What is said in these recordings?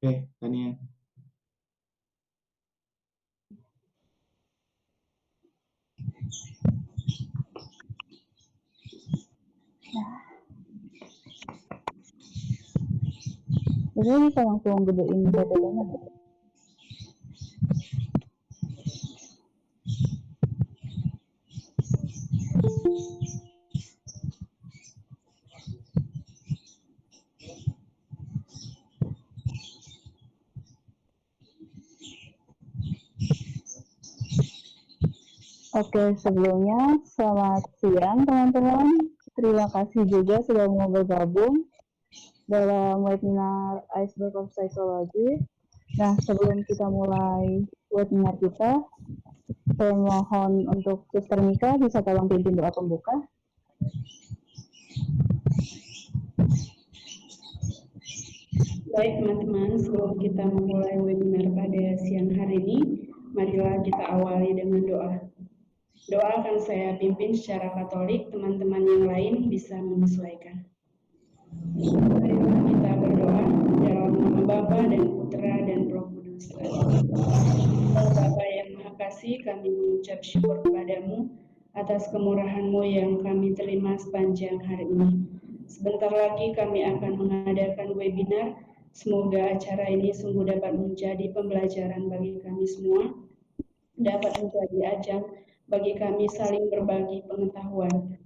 Oke, Tania. Ini tolong gedein PPT-nya. Oke, sebelumnya selamat siang teman-teman. Terima kasih juga sudah mau bergabung dalam webinar Iceberg of Psychology. Nah, sebelum kita mulai webinar kita, saya mohon untuk Suster Mika bisa tolong pimpin doa pembuka. Baik teman-teman, sebelum kita memulai webinar pada siang hari ini, marilah kita awali dengan doa. Doa akan saya pimpin secara Katolik, teman-teman yang lain bisa menyesuaikan. Marilah kita berdoa dalam nama Bapa dan Putra dan Roh Kudus. Bapa yang Maha Kasih, kami mengucap syukur kepadamu atas kemurahan-Mu yang kami terima sepanjang hari ini. Sebentar lagi kami akan mengadakan webinar. Semoga acara ini sungguh dapat menjadi pembelajaran bagi kami semua, dapat menjadi ajang bagi kami saling berbagi pengetahuan.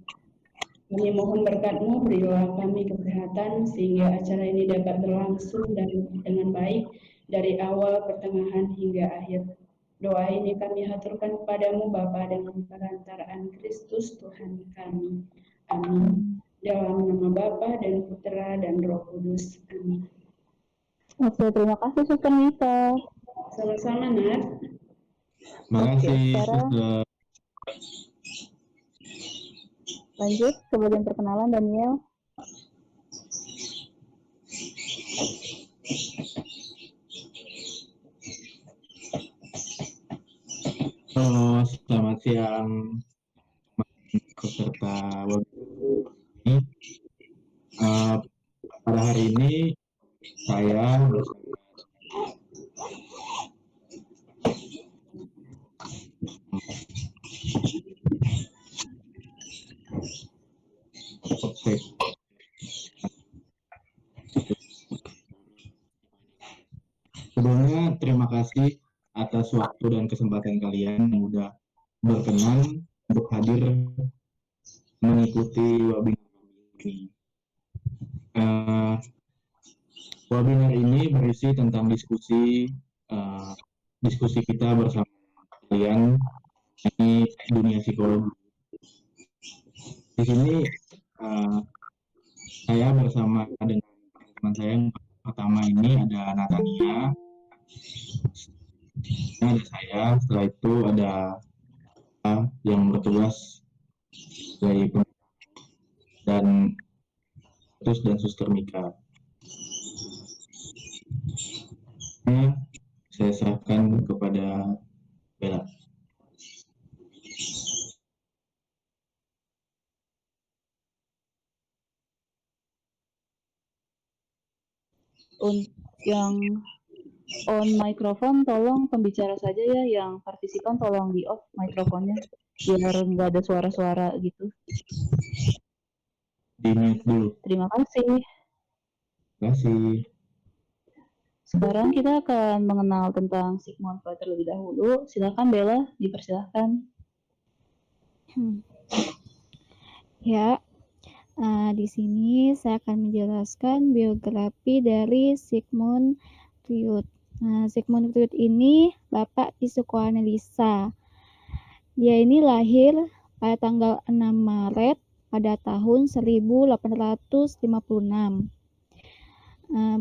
Kami mohon berkat-Mu, berilah kami kesehatan sehingga acara ini dapat berlangsung dengan baik dari awal, pertengahan hingga akhir. Doa ini kami haturkan kepadamu Bapa dengan perantaraan Kristus Tuhan kami. Amin. Dalam nama Bapa dan Putra dan Roh Kudus. Amin. Oke, terima kasih Suster Mika. Sama-sama, Nat. Terima kasih, sekarang Suster. Lanjut ke bagian perkenalan, Daniel. Halo, selamat siang peserta webinar ini. Pada hari ini saya bersama Sebelumnya terima kasih atas waktu dan kesempatan kalian yang sudah berkenan untuk hadir mengikuti webinar ini. Webinar ini berisi tentang diskusi kita bersama kalian ini dunia psikologi. Di sini saya bersama dengan teman saya yang pertama ini ada Natania, ada saya, setelah itu ada yang bertugas dari dan Suster Mika. Saya serahkan kepada Bella. Yang on microphone tolong pembicara saja ya, yang partisipan tolong di off mikrofonnya biar nggak ada suara-suara gitu. Di mute dulu. Terima kasih. Terima kasih. Sekarang kita akan mengenal tentang Sigmund Freud terlebih dahulu. Silakan Bella, dipersilahkan. Ya, di sini saya akan menjelaskan biografi dari Sigmund Freud. Sigmund Freud ini bapak psikoanalisa. Dia ini lahir pada tanggal 6 Maret pada tahun 1856.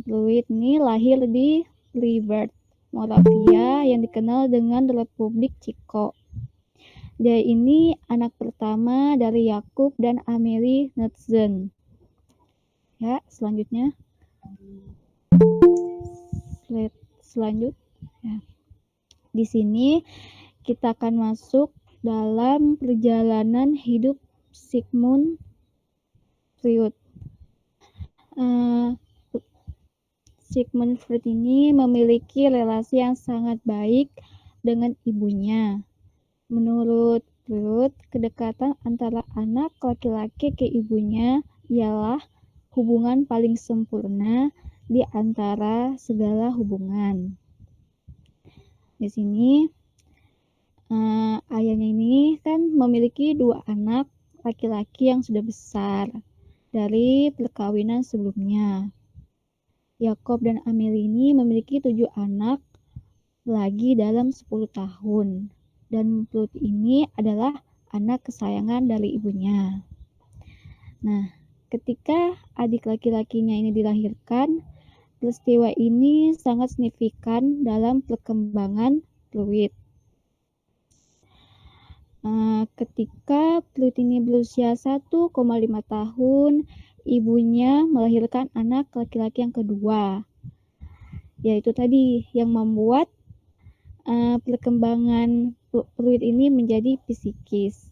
Freud ini lahir di Liebert, Moravia yang dikenal dengan Republik Ceko. Dia ini anak pertama dari Yakub dan Amelie Nutzen. Ya, selanjutnya. Slide selanjutnya. Ya. Di sini kita akan masuk dalam perjalanan hidup Sigmund Freud. Sigmund Freud ini memiliki relasi yang sangat baik dengan ibunya. Menurut Freud, kedekatan antara anak laki-laki ke ibunya ialah hubungan paling sempurna di antara segala hubungan. Di sini ayahnya ini kan memiliki 2 anak laki-laki yang sudah besar dari perkawinan sebelumnya. Yakob dan Amelie ini memiliki 7 anak lagi dalam 10 tahun. Dan Freud ini adalah anak kesayangan dari ibunya. Nah, ketika adik laki-lakinya ini dilahirkan, peristiwa ini sangat signifikan dalam perkembangan Freud. Ketika Freud ini berusia 1,5 tahun, ibunya melahirkan anak laki-laki yang kedua, yaitu tadi yang membuat perkembangan Freud ini menjadi psikis.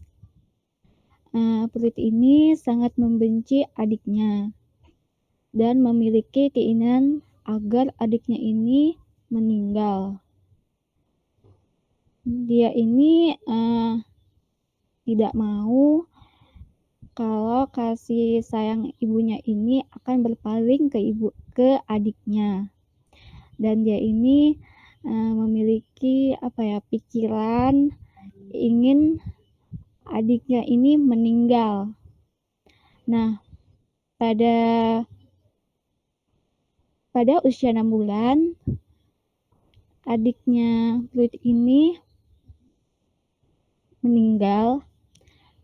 Freud ini sangat membenci adiknya dan memiliki keinginan agar adiknya ini meninggal. Dia ini tidak mau kalau kasih sayang ibunya ini akan berpaling ke adiknya. Dan dia ini memiliki pikiran ingin adiknya ini meninggal. Nah, pada usia 6 bulan, adiknya Freud ini meninggal.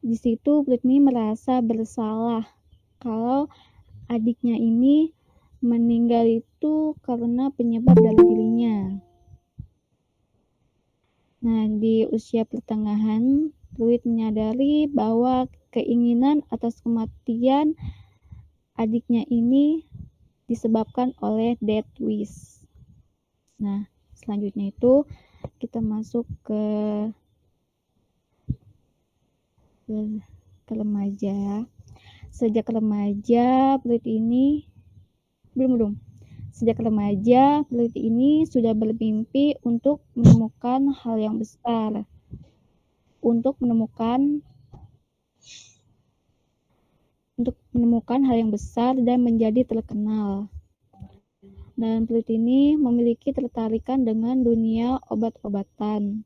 Di situ Freud ini merasa bersalah kalau adiknya ini meninggal itu karena penyebab dari dirinya. Nah, di usia pertengahan, Freud menyadari bahwa keinginan atas kematian adiknya ini disebabkan oleh death wish. Nah, selanjutnya itu kita masuk ke remaja. Sejak remaja, Freud ini Sejak remaja, Freud ini sudah bermimpi untuk menemukan hal yang besar. Untuk menemukan hal yang besar dan menjadi terkenal. Dan Freud ini memiliki ketertarikan dengan dunia obat-obatan.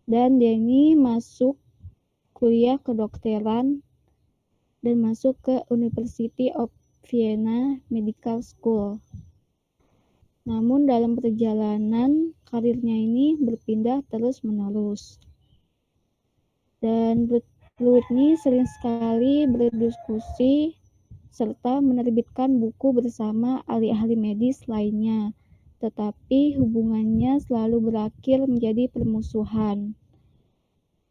Dan dia ini masuk kuliah kedokteran dan masuk ke University of Vienna Medical School. Namun dalam perjalanan karirnya ini berpindah terus-menerus. Dan Freud ini sering sekali berdiskusi serta menerbitkan buku bersama ahli-ahli medis lainnya, tetapi hubungannya selalu berakhir menjadi permusuhan.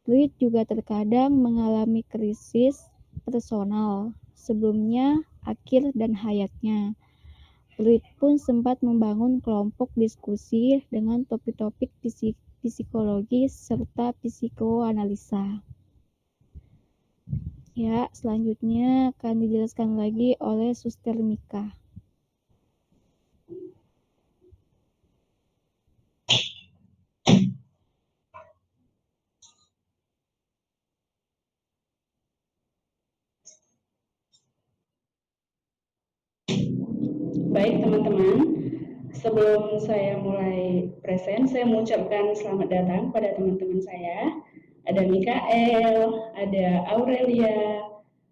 Freud juga terkadang mengalami krisis personal sebelumnya akhir dan hayatnya. Freud pun sempat membangun kelompok diskusi dengan topik-topik psikologi serta psikoanalisa. Ya, selanjutnya akan dijelaskan lagi oleh Suster Mika. Baik teman-teman, sebelum saya mulai present, saya mengucapkan selamat datang pada teman-teman saya. Ada Mikael, ada Aurelia,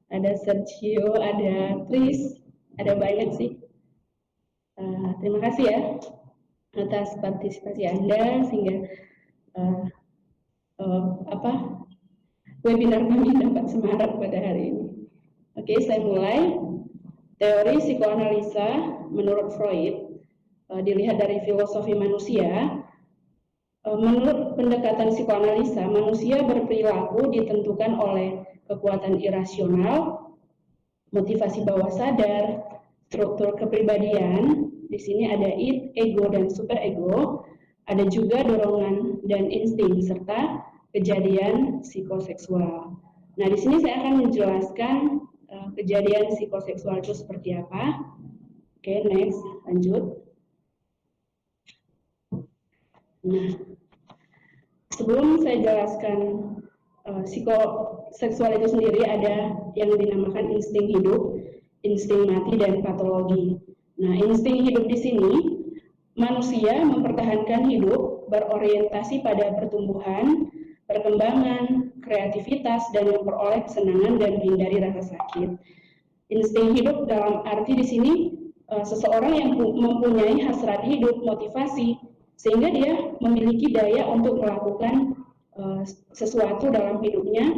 ada Sergio, ada Tris, ada banyak sih. Terima kasih ya atas partisipasi Anda sehingga webinar kami dapat semarak pada hari ini. Oke, saya mulai. Teori psikoanalisa menurut Freud dilihat dari filosofi manusia. Menurut pendekatan psikoanalisa, manusia berperilaku ditentukan oleh kekuatan irasional, motivasi bawah sadar, struktur kepribadian. Di sini ada id, ego, dan superego. Ada juga dorongan dan insting serta kejadian psikoseksual. Nah, di sini saya akan menjelaskan kejadian psikoseksual itu seperti apa. Oke, next, lanjut. Nah, sebelum saya jelaskan psikoseksual itu sendiri, ada yang dinamakan insting hidup, insting mati, dan patologi. Nah, insting hidup di sini, manusia mempertahankan hidup berorientasi pada pertumbuhan, perkembangan, kreativitas, dan memperoleh kesenangan dan menghindari rasa sakit. Insting hidup dalam arti di sini seseorang yang mempunyai hasrat hidup, motivasi, sehingga dia memiliki daya untuk melakukan sesuatu dalam hidupnya,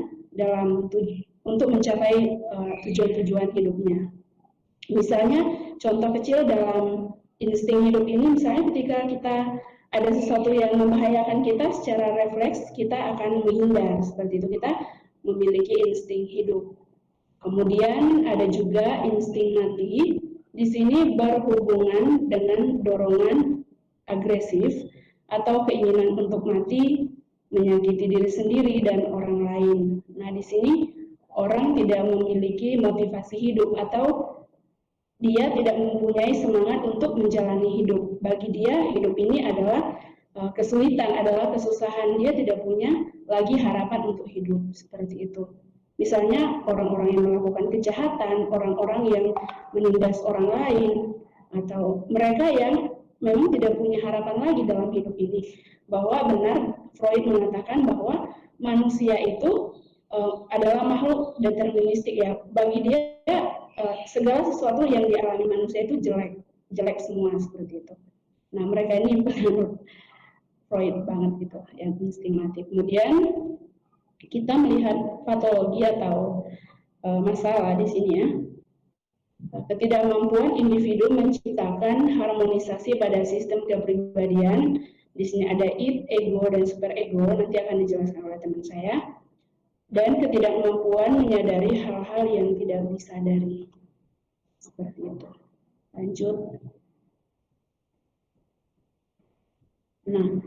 untuk mencapai tujuan-tujuan hidupnya. Misalnya, contoh kecil dalam insting hidup ini, misalnya ketika kita ada sesuatu yang membahayakan kita, secara refleks kita akan menghindar. Seperti itu, kita memiliki insting hidup. Kemudian ada juga insting mati. Di sini berhubungan dengan dorongan agresif atau keinginan untuk mati, menyakiti diri sendiri dan orang lain. Nah, di sini orang tidak memiliki motivasi hidup atau dia tidak mempunyai semangat untuk menjalani hidup. Bagi dia, hidup ini adalah kesulitan, adalah kesusahan. Dia tidak punya lagi harapan untuk hidup. Seperti itu. Misalnya orang-orang yang melakukan kejahatan, orang-orang yang menindas orang lain, atau mereka yang memang tidak punya harapan lagi dalam hidup ini. Bahwa benar Freud mengatakan bahwa manusia itu adalah makhluk deterministik ya. Bagi dia segala sesuatu yang dialami manusia itu jelek semua seperti itu. Nah, mereka ini menurut Freud banget gitu, yang insting mati. Kemudian kita melihat patologi atau masalah di sini ya. Ketidakmampuan individu menciptakan harmonisasi pada sistem kepribadian. Di sini ada id, ego, dan superego. Nanti akan dijelaskan oleh teman saya. Dan ketidakmampuan menyadari hal-hal yang tidak disadari. Seperti itu. Lanjut. Nah,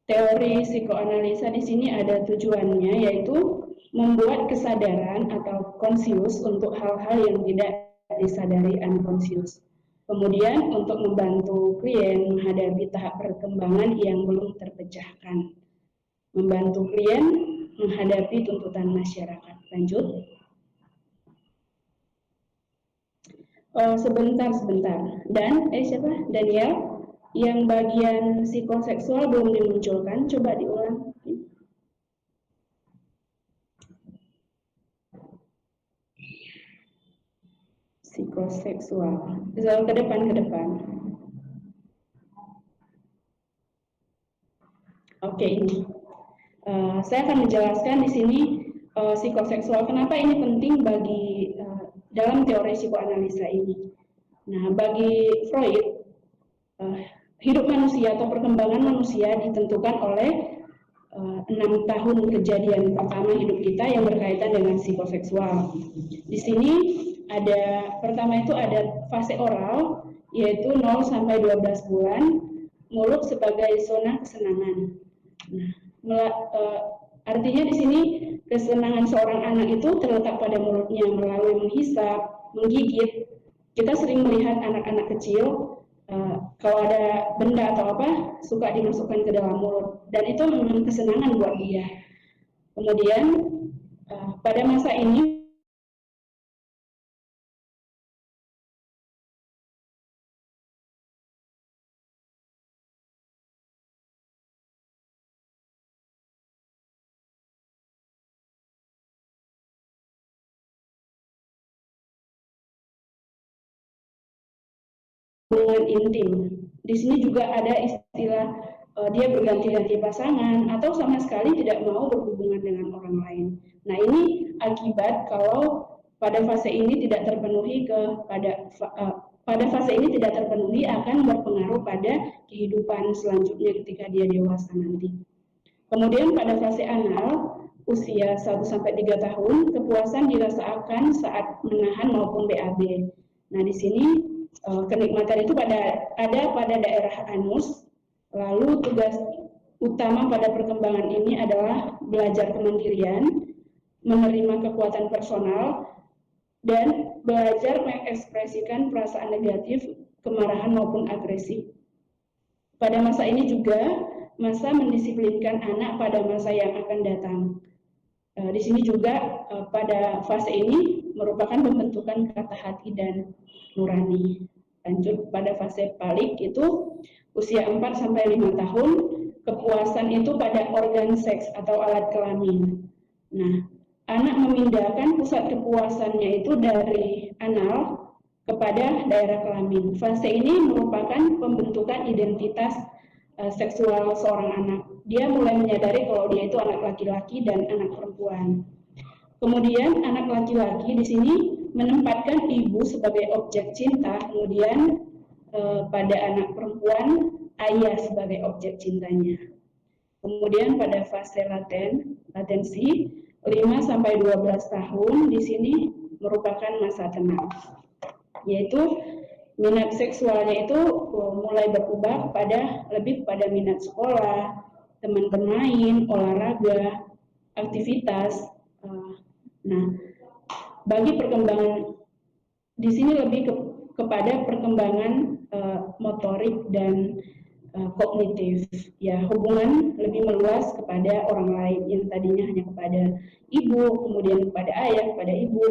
teori psikoanalisa di sini ada tujuannya, yaitu membuat kesadaran atau konsius untuk hal-hal yang tidak disadari unconscious. Kemudian untuk membantu klien menghadapi tahap perkembangan yang belum terpecahkan. Membantu klien menghadapi tuntutan masyarakat. Lanjut. Sebentar. Dan siapa? Daniel, yang bagian psikoseksual belum dimunculkan. Coba diulang. Psikoseksual. Ke depan. Oke, ini. Saya akan menjelaskan di sini psikoseksual. Kenapa ini penting bagi dalam teori psikoanalisa ini. Nah, bagi Freud, hidup manusia atau perkembangan manusia ditentukan oleh 6 tahun kejadian pertama hidup kita yang berkaitan dengan psikoseksual. Di sini pertama itu ada fase oral, yaitu 0 sampai 12 bulan, mulut sebagai zona kesenangan. Nah, artinya di sini kesenangan seorang anak itu terletak pada mulutnya melalui menghisap, menggigit. Kita sering melihat anak-anak kecil kalau ada benda atau apa suka dimasukkan ke dalam mulut, dan itu memang kesenangan buat dia. Kemudian pada masa ini hubungan intim. Di sini juga ada istilah dia berganti-ganti pasangan atau sama sekali tidak mau berhubungan dengan orang lain. Nah, ini akibat kalau pada fase ini tidak terpenuhi pada fase ini tidak terpenuhi akan berpengaruh pada kehidupan selanjutnya ketika dia dewasa nanti. Kemudian pada fase anal usia 1-3 tahun, kepuasan dirasakan saat menahan maupun BAB. Nah, di sini kenikmatan itu ada pada daerah anus. Lalu tugas utama pada perkembangan ini adalah belajar kemandirian, menerima kekuatan personal, dan belajar mengekspresikan perasaan negatif, kemarahan maupun agresi. Pada masa ini juga masa mendisiplinkan anak pada masa yang akan datang. Di sini juga pada fase ini merupakan pembentukan kata hati dan nurani. Lanjut pada fase balik itu usia 4-5 tahun, kepuasan itu pada organ seks atau alat kelamin. Nah, anak memindahkan pusat kepuasannya itu dari anal kepada daerah kelamin. Fase ini merupakan pembentukan identitas seksual seorang anak. Dia mulai menyadari kalau dia itu anak laki-laki dan anak perempuan. Kemudian anak laki-laki di sini menempatkan ibu sebagai objek cinta, kemudian pada anak perempuan ayah sebagai objek cintanya. Kemudian pada fase latensi 5-12 tahun di sini merupakan masa tenang, yaitu minat seksualnya itu mulai berubah lebih kepada minat sekolah, teman bermain, olahraga, aktivitas. Nah, bagi perkembangan di sini lebih kepada perkembangan motorik dan kognitif, ya hubungan lebih meluas kepada orang lain yang tadinya hanya kepada ibu, kemudian kepada ayah, kepada ibu,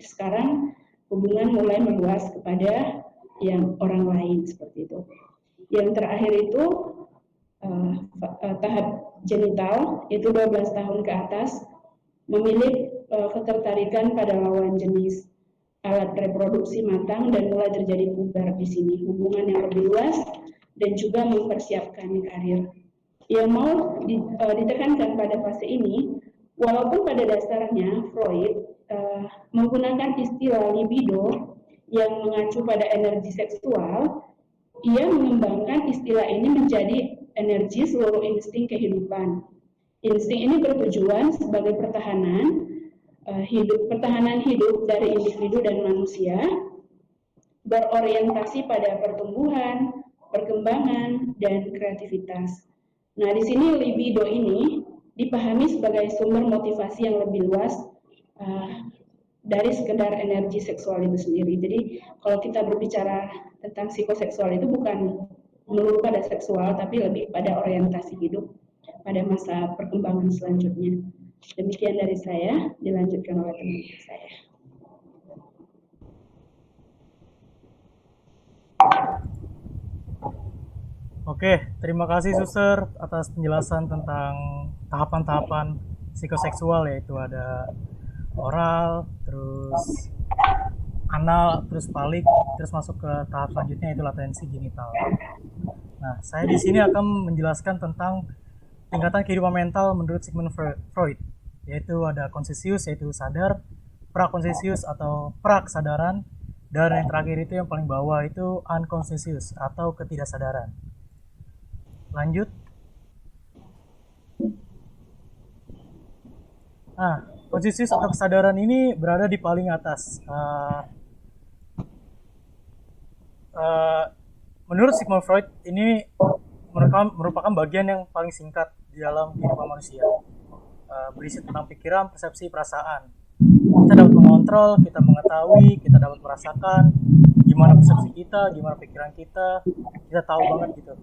sekarang hubungan mulai meluas kepada yang orang lain seperti itu. Yang terakhir itu tahap genital, itu 12 tahun ke atas, memilih ketertarikan pada lawan jenis, alat reproduksi matang dan mulai terjadi puber di sini, hubungan yang lebih luas dan juga mempersiapkan karir. Yang mau ditekankan pada fase ini, walaupun pada dasarnya Freud menggunakan istilah libido yang mengacu pada energi seksual, ia mengembangkan istilah ini menjadi energi seluruh insting kehidupan. Insting ini bertujuan sebagai pertahanan hidup dari individu dan manusia, berorientasi pada pertumbuhan, perkembangan, dan kreativitas. Nah, di sini libido ini dipahami sebagai sumber motivasi yang lebih luas dari sekedar energi seksual itu sendiri. Jadi, kalau kita berbicara tentang psikoseksual itu bukan melulu pada seksual, tapi lebih pada orientasi hidup pada masa perkembangan selanjutnya. Demikian dari saya, dilanjutkan oleh teman saya. Oke, terima kasih Suster atas penjelasan tentang tahapan-tahapan psikoseksual, yaitu ada oral, terus anal, terus balik, terus masuk ke tahap selanjutnya yaitu latensi genital. Nah, saya di sini akan menjelaskan tentang tingkatan kehidupan mental menurut Sigmund Freud, yaitu ada conscious yaitu sadar, prakonsisius atau prakesadaran, dan yang terakhir itu yang paling bawah itu unconscious atau ketidaksadaran. Lanjut. Nah, conscious atau kesadaran ini berada di paling atas. Menurut Sigmund Freud, ini merupakan bagian yang paling singkat di dalam kehidupan manusia. Berisi tentang pikiran, persepsi, perasaan. Kita dapat mengontrol, kita mengetahui, kita dapat merasakan gimana persepsi kita, gimana pikiran kita tahu banget gitu.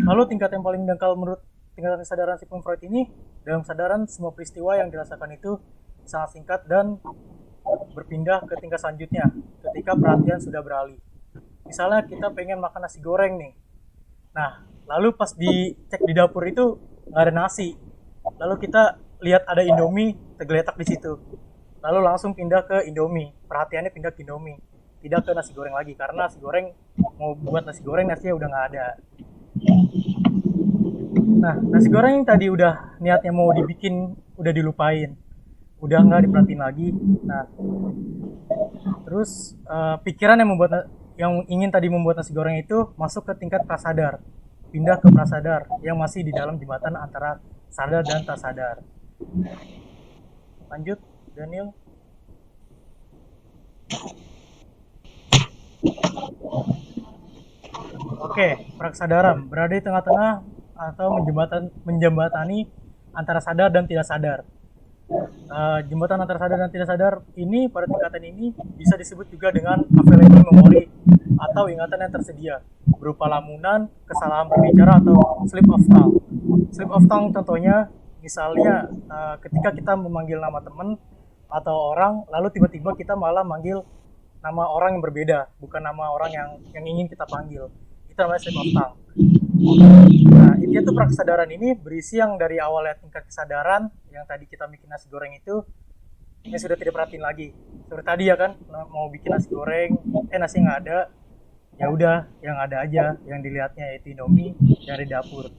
Lalu tingkat yang paling dangkal menurut tingkatan kesadaran Sigmund Freud ini, dalam kesadaran semua peristiwa yang dirasakan itu sangat singkat dan berpindah ke tingkat selanjutnya ketika perhatian sudah beralih. Misalnya kita pengen makan nasi goreng nih, nah lalu pas dicek di dapur itu nggak ada nasi, lalu kita lihat ada Indomie tergeletak di situ, lalu langsung pindah ke Indomie, perhatiannya pindah ke Indomie, tidak ke nasi goreng lagi, karena nasi goreng mau buat nasi goreng nasinya udah nggak ada. Nah, nasi goreng yang tadi udah niatnya mau dibikin udah dilupain, udah nggak diperhatiin lagi. Nah, terus pikiran yang ingin tadi membuat nasi goreng itu masuk ke tingkat prasadar, pindah ke prasadar yang masih di dalam jembatan antara sadar dan tak sadar. Lanjut, Daniel. Oke, prakesadaran berada di tengah-tengah atau menjembatani antara sadar dan tidak sadar. Jembatan antara sadar dan tidak sadar ini pada tingkatan ini bisa disebut juga dengan available memory atau ingatan yang tersedia berupa lamunan, kesalahan berbicara atau slip of tongue. Slip of tongue contohnya misalnya ketika kita memanggil nama teman atau orang lalu tiba-tiba kita malah manggil nama orang yang berbeda, bukan nama orang yang ingin kita panggil. Itu namanya slip of tongue. Nah, intinya tuh prakesadaran ini berisi yang dari awalnya tingkat kesadaran yang tadi kita bikin nasi goreng itu yang sudah tidak perhatiin lagi. Seperti tadi ya kan, mau bikin nasi goreng, nasi nggak ada, ya udah yang ada aja yang dilihatnya yaitu Indomie dari dapur.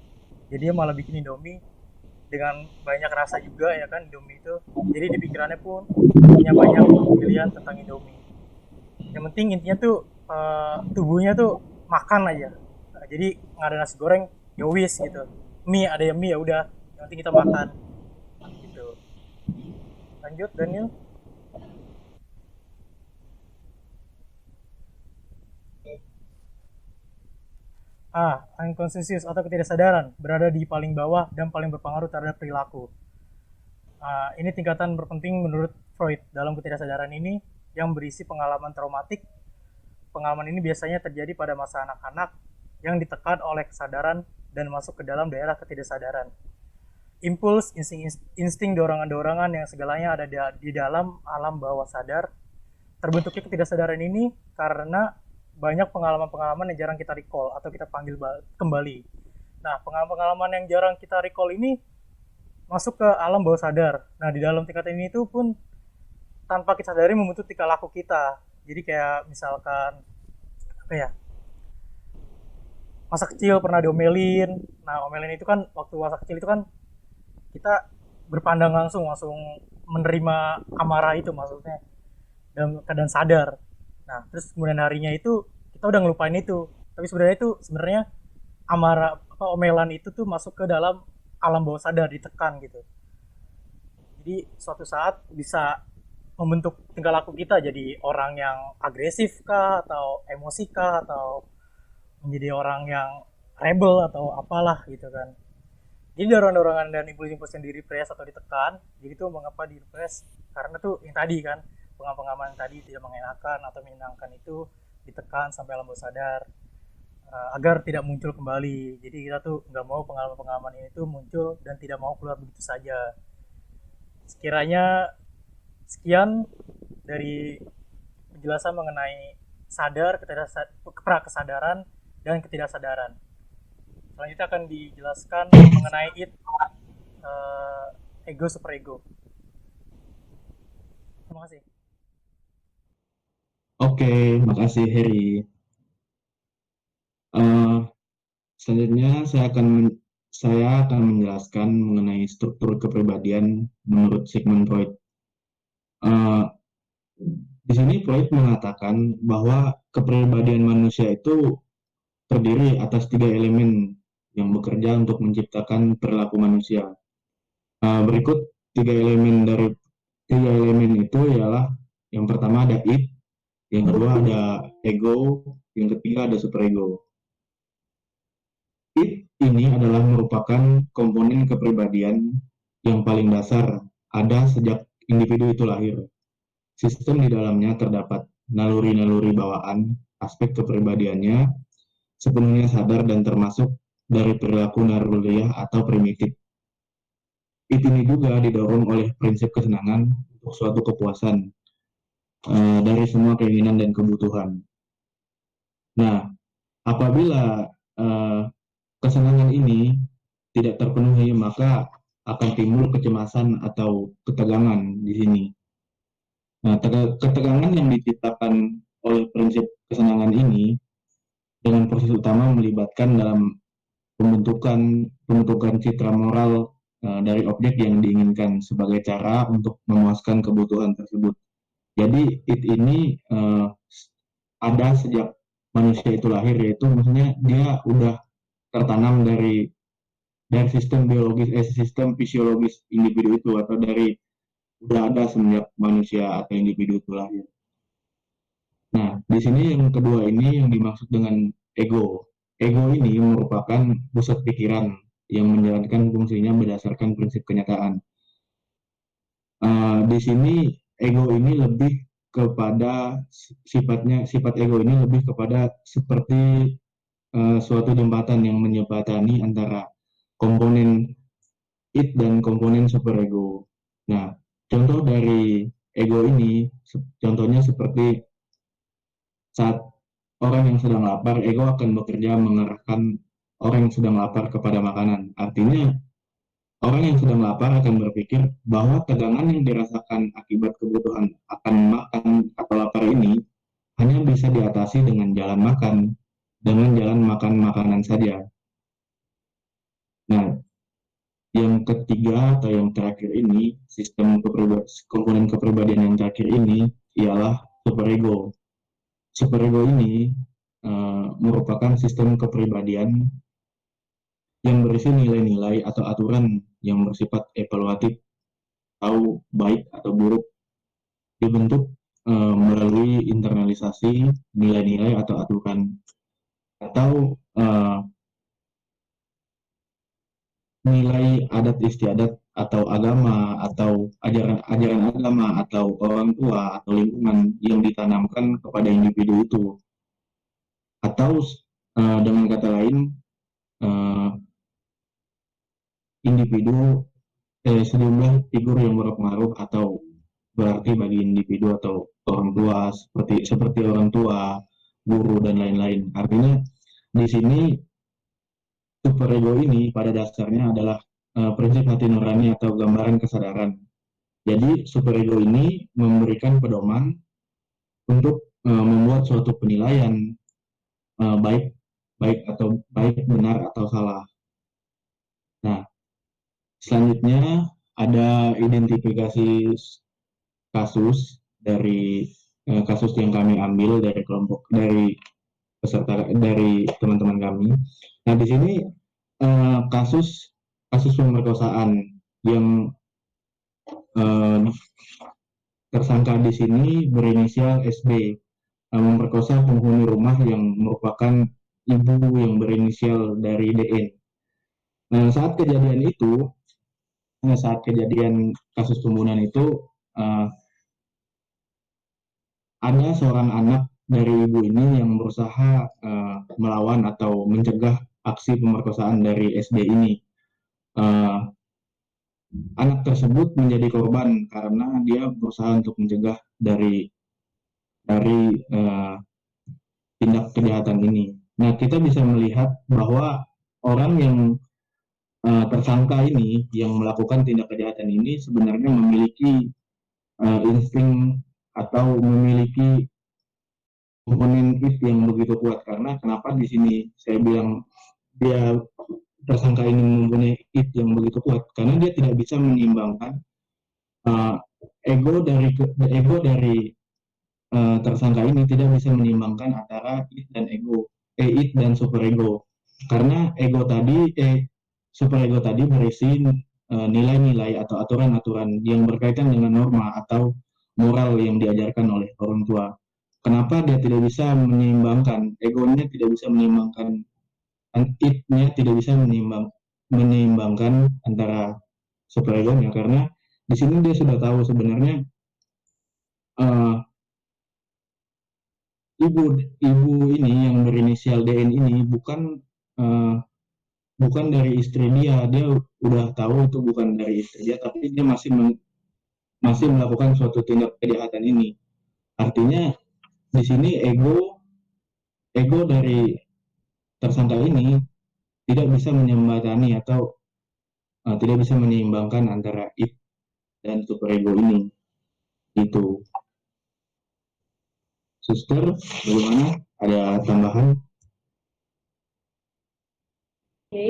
Jadi dia malah bikin Indomie dengan banyak rasa juga ya kan Indomie itu. Jadi di pikirannya pun punya banyak pilihan tentang Indomie. Yang penting intinya tuh tubuhnya tuh makan aja. Nah, jadi nggak ada nasi goreng ya wis gitu, mie ada yang mie ya udah, yang penting kita makan gitu. Lanjut Daniel. Unconscious atau ketidaksadaran berada di paling bawah dan paling berpengaruh terhadap perilaku. Ini tingkatan berpenting menurut Freud. Dalam ketidaksadaran ini yang berisi pengalaman traumatik. Pengalaman ini biasanya terjadi pada masa anak-anak yang ditekan oleh kesadaran dan masuk ke dalam daerah ketidaksadaran. Impuls, insting dorongan-dorongan yang segalanya ada di dalam alam bawah sadar. Terbentuknya ketidaksadaran ini karena banyak pengalaman-pengalaman yang jarang kita recall atau kita panggil kembali. Nah, pengalaman-pengalaman yang jarang kita recall ini masuk ke alam bawah sadar. Nah, di dalam tingkatan ini itu pun tanpa kita sadari membentuk tingkah laku kita. Jadi kayak misalkan apa ya? Masa kecil pernah diomelin. Nah, omelin itu kan waktu masa kecil itu kan kita berpandang langsung menerima amarah itu maksudnya dalam keadaan sadar. Nah, terus kemudian harinya itu kita udah ngelupain itu. Tapi sebenarnya amarah apa omelan itu tuh masuk ke dalam alam bawah sadar, ditekan gitu. Jadi suatu saat bisa membentuk tingkah laku kita jadi orang yang agresif kah atau emosi kah atau menjadi orang yang rebel atau apalah gitu kan. Jadi dorongan-dorongan dan impuls-impuls yang di-repress atau ditekan, jadi tuh mengapa di-repress? Karena tuh yang tadi kan, pengalaman tadi tidak mengenakan atau menyenangkan itu ditekan sampai alam bawah sadar agar tidak muncul kembali. Jadi kita tuh nggak mau pengalaman-pengalaman ini tuh muncul dan tidak mau keluar begitu saja. Sekiranya sekian dari penjelasan mengenai sadar, kesadaran, dan ketidaksadaran. Selanjutnya akan dijelaskan mengenai ego superego. Terima kasih. Oke, makasih Heri. Selanjutnya saya akan menjelaskan mengenai struktur kepribadian menurut Sigmund Freud. Di sini Freud mengatakan bahwa kepribadian manusia itu terdiri atas 3 elemen yang bekerja untuk menciptakan perilaku manusia. Berikut 3 elemen itu ialah yang pertama ada id, yang kedua ada ego, yang ketiga ada superego. Id ini adalah merupakan komponen kepribadian yang paling dasar ada sejak individu itu lahir. Sistem di dalamnya terdapat naluri-naluri bawaan, aspek kepribadiannya sepenuhnya sadar dan termasuk dari perilaku naluriah atau primitif. Id ini juga didorong oleh prinsip kesenangan untuk suatu kepuasan dari semua keinginan dan kebutuhan. Nah, apabila kesenangan ini tidak terpenuhi, maka akan timbul kecemasan atau ketegangan di sini. Nah, ketegangan yang diciptakan oleh prinsip kesenangan ini dengan proses utama melibatkan dalam pembentukan citra moral dari objek yang diinginkan sebagai cara untuk memuaskan kebutuhan tersebut. Jadi ini ada sejak manusia itu lahir, yaitu maksudnya dia udah tertanam dari sistem biologis, sistem fisiologis individu itu, atau dari udah ada semenjak manusia atau individu itu lahir. Nah, di sini yang kedua ini yang dimaksud dengan ego. Ego ini merupakan pusat pikiran yang menjalankan fungsinya berdasarkan prinsip kenyataan. Di sini ego ini lebih kepada sifat ego ini lebih kepada seperti suatu jembatan yang menjembatani antara komponen id dan komponen superego. Nah, contoh dari ego ini, contohnya seperti saat orang yang sedang lapar, ego akan bekerja mengarahkan orang yang sedang lapar kepada makanan. Artinya, orang yang sedang lapar akan berpikir bahwa tegangan yang dirasakan akibat kebutuhan akan makan atau lapar ini hanya bisa diatasi dengan jalan makan makanan saja. Nah, yang ketiga atau yang terakhir ini, komponen kepribadian yang terakhir ini ialah superego. Superego ini merupakan sistem kepribadian yang berisi nilai-nilai atau aturan yang bersifat evaluatif atau baik atau buruk, dibentuk melalui internalisasi nilai-nilai atau aturan atau nilai adat istiadat atau agama atau ajaran agama atau orang tua atau lingkungan yang ditanamkan kepada individu itu, atau dengan kata lain uh, individu sejumlah figur yang berpengaruh atau berarti bagi individu atau orang tua seperti orang tua, guru dan lain-lain. Artinya di sini superego ini pada dasarnya adalah prinsip hati nurani atau gambaran kesadaran. Jadi superego ini memberikan pedoman untuk membuat suatu penilaian baik benar atau salah. Nah, selanjutnya ada identifikasi kasus dari kasus yang kami ambil dari teman-teman kami. Nah, di sini kasus pemerkosaan yang tersangka di sini berinisial SB memperkosa penghuni rumah yang merupakan ibu yang berinisial dari DN. Nah, saat kejadian kasus pembunuhan itu ada seorang anak dari ibu ini yang berusaha melawan atau mencegah aksi pemerkosaan dari SD ini. Anak tersebut menjadi korban karena dia berusaha untuk mencegah dari tindak kejahatan ini. Nah, kita bisa melihat bahwa orang yang tersangka ini yang melakukan tindak kejahatan ini sebenarnya memiliki insting atau memiliki komponen id yang begitu kuat. Karena kenapa di sini saya bilang dia tersangka ini mempunyai id yang begitu kuat, karena dia tidak bisa menyimbangkan ego dari tersangka ini tidak bisa menyimbangkan antara id dan superego, karena superego tadi berisi nilai-nilai atau aturan-aturan yang berkaitan dengan norma atau moral yang diajarkan oleh orang tua. Kenapa dia tidak bisa menyeimbangkan, egonya tidak bisa menyeimbangkan, id-nya tidak bisa menyeimbangkan antara superegonya, karena di sini dia sudah tahu sebenarnya ibu ini yang berinisial DN ini bukan dari istri dia udah tahu itu bukan dari istri dia, tapi dia masih melakukan suatu tindak kejahatan ini. Artinya di sini ego dari tersangka ini tidak bisa menyembatani atau tidak bisa menyeimbangkan antara id dan superego ini. Itu. Suster, bagaimana? Ada tambahan? Oke,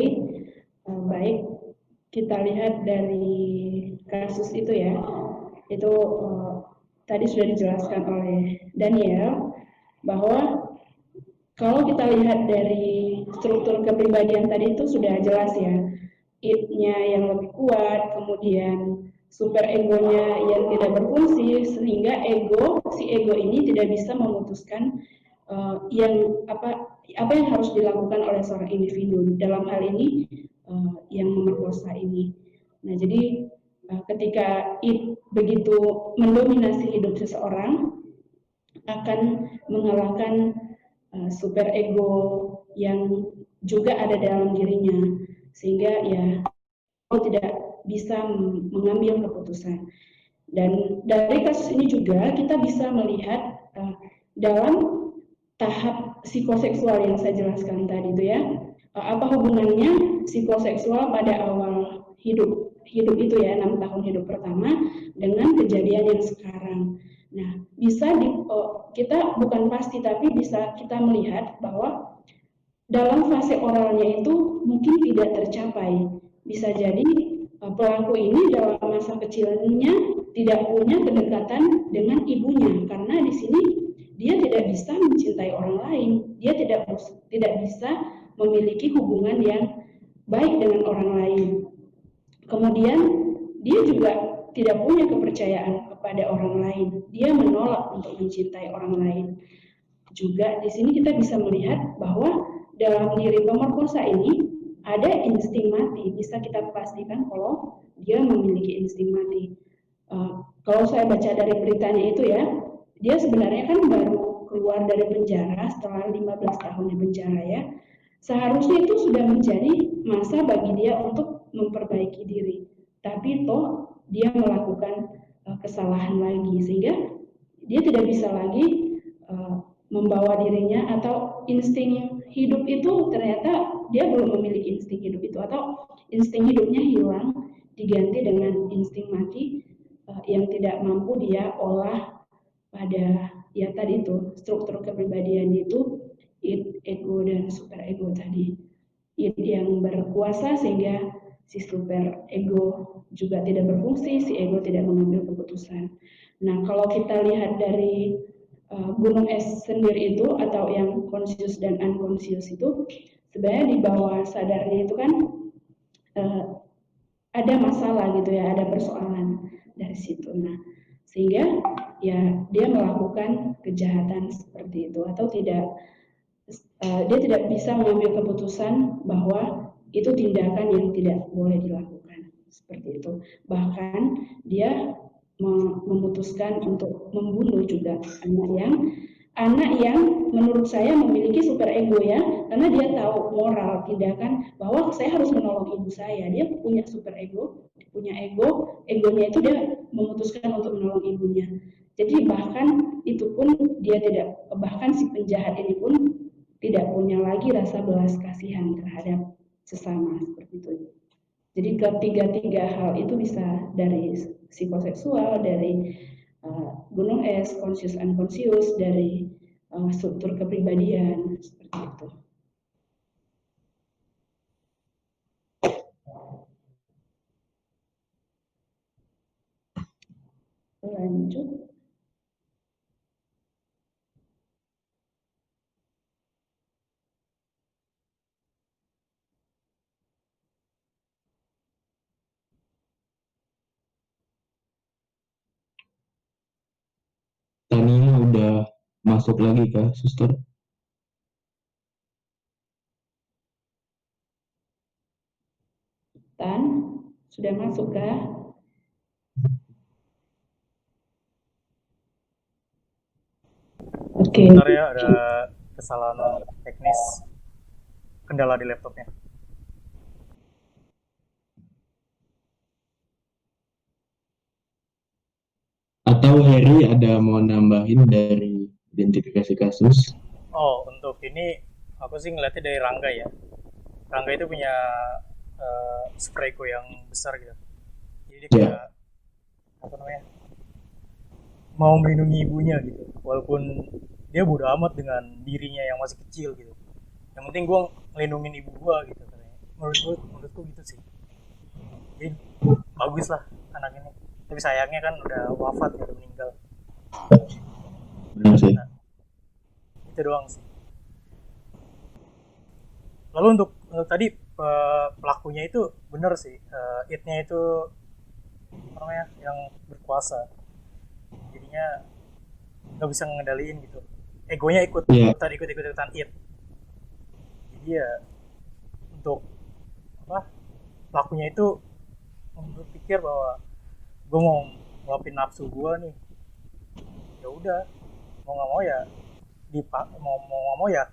baik. Kita lihat dari kasus itu ya. Itu tadi sudah dijelaskan oleh Daniel bahwa kalau kita lihat dari struktur kepribadian tadi itu sudah jelas ya, id-nya yang lebih kuat, kemudian super egonya yang tidak berfungsi, sehingga si ego ini tidak bisa memutuskan apa yang harus dilakukan oleh seorang individu dalam hal ini yang memerkosa ini. Nah, jadi ketika begitu mendominasi hidup seseorang, akan mengalahkan super ego yang juga ada dalam dirinya, sehingga ya tidak bisa mengambil keputusan. Dan dari kasus ini juga kita bisa melihat dalam tahap psikoseksual yang saya jelaskan tadi itu ya, apa hubungannya psikoseksual pada awal hidup itu ya, 6 tahun hidup pertama dengan kejadian yang sekarang. Nah, bisa kita bukan pasti, tapi bisa kita melihat bahwa dalam fase oralnya itu mungkin tidak tercapai. Bisa jadi pelaku ini dalam masa kecilnya tidak punya kedekatan dengan ibunya, karena di sini dia tidak bisa mencintai orang lain, dia tidak bisa memiliki hubungan yang baik dengan orang lain. Kemudian dia juga tidak punya kepercayaan kepada orang lain, dia menolak untuk mencintai orang lain. Juga di sini kita bisa melihat bahwa dalam diri pemerkosa ini ada insting mati. Bisa kita pastikan kalau dia memiliki insting mati. Kalau saya baca dari beritanya itu ya, dia sebenarnya kan baru keluar dari penjara setelah 15 tahun di penjara ya. Seharusnya itu sudah menjadi masa bagi dia untuk memperbaiki diri. Tapi toh dia melakukan kesalahan lagi, sehingga dia tidak bisa lagi membawa dirinya, atau insting hidup itu ternyata dia belum memiliki insting hidup itu, atau insting hidupnya hilang diganti dengan insting mati yang tidak mampu dia olah pada ya tadi itu struktur kepribadian itu, id, ego, dan super ego tadi. Id yang berkuasa sehingga si super ego juga tidak berfungsi, si ego tidak mengambil keputusan. Nah, kalau kita lihat dari gunung es sendiri itu, atau yang conscious dan unconscious itu, sebenarnya di bawah sadarnya itu kan ada masalah gitu ya, ada persoalan dari situ. Nah, sehingga ya dia melakukan kejahatan seperti itu, atau tidak dia tidak bisa mengambil keputusan bahwa itu tindakan yang tidak boleh dilakukan seperti itu. Bahkan dia memutuskan untuk membunuh juga anak yang menurut saya memiliki super ego ya, karena dia tahu moral tindakan bahwa saya harus menolong ibu saya. Dia punya super ego, punya egonya itu dia memutuskan untuk menolong ibunya. Jadi bahkan itu pun dia tidak, bahkan si penjahat ini pun tidak punya lagi rasa belas kasihan terhadap sesama seperti itu. Jadi ketiga hal itu bisa dari psikoseksual, dari gunung es, conscious unconscious, dari struktur kepribadian seperti itu. Lanjut. Tania udah masuk lagi kah, Suster? Tan, sudah masuk kah? Oke. Sebentar ya, ada kesalahan teknis, kendala di laptopnya. Atau Heri ada mau nambahin dari identifikasi kasus? Oh, untuk ini aku sih ngeliatnya dari Rangga ya. Rangga itu punya super ego yang besar gitu. Jadi dia kayak apa namanya, mau melindungi ibunya gitu, walaupun dia bodo amat dengan dirinya yang masih kecil gitu. Yang penting gue ngelindungin ibu gue gitu katanya. Menurutku gitu sih. Jadi bagus lah anak ini. Tapi sayangnya kan udah wafat ya, udah meninggal. Benar sih. Nah, itu doang sih. Lalu untuk tadi pelakunya itu bener sih, it-nya itu apa namanya, yang berkuasa, jadinya nggak bisa ngendaliin gitu, egonya ikutan it. Jadi ya untuk apa, pelakunya itu berpikir bahwa gue mau ngeluapin nafsu gue nih, ya udah, mau nggak mau ya mau nggak mau ya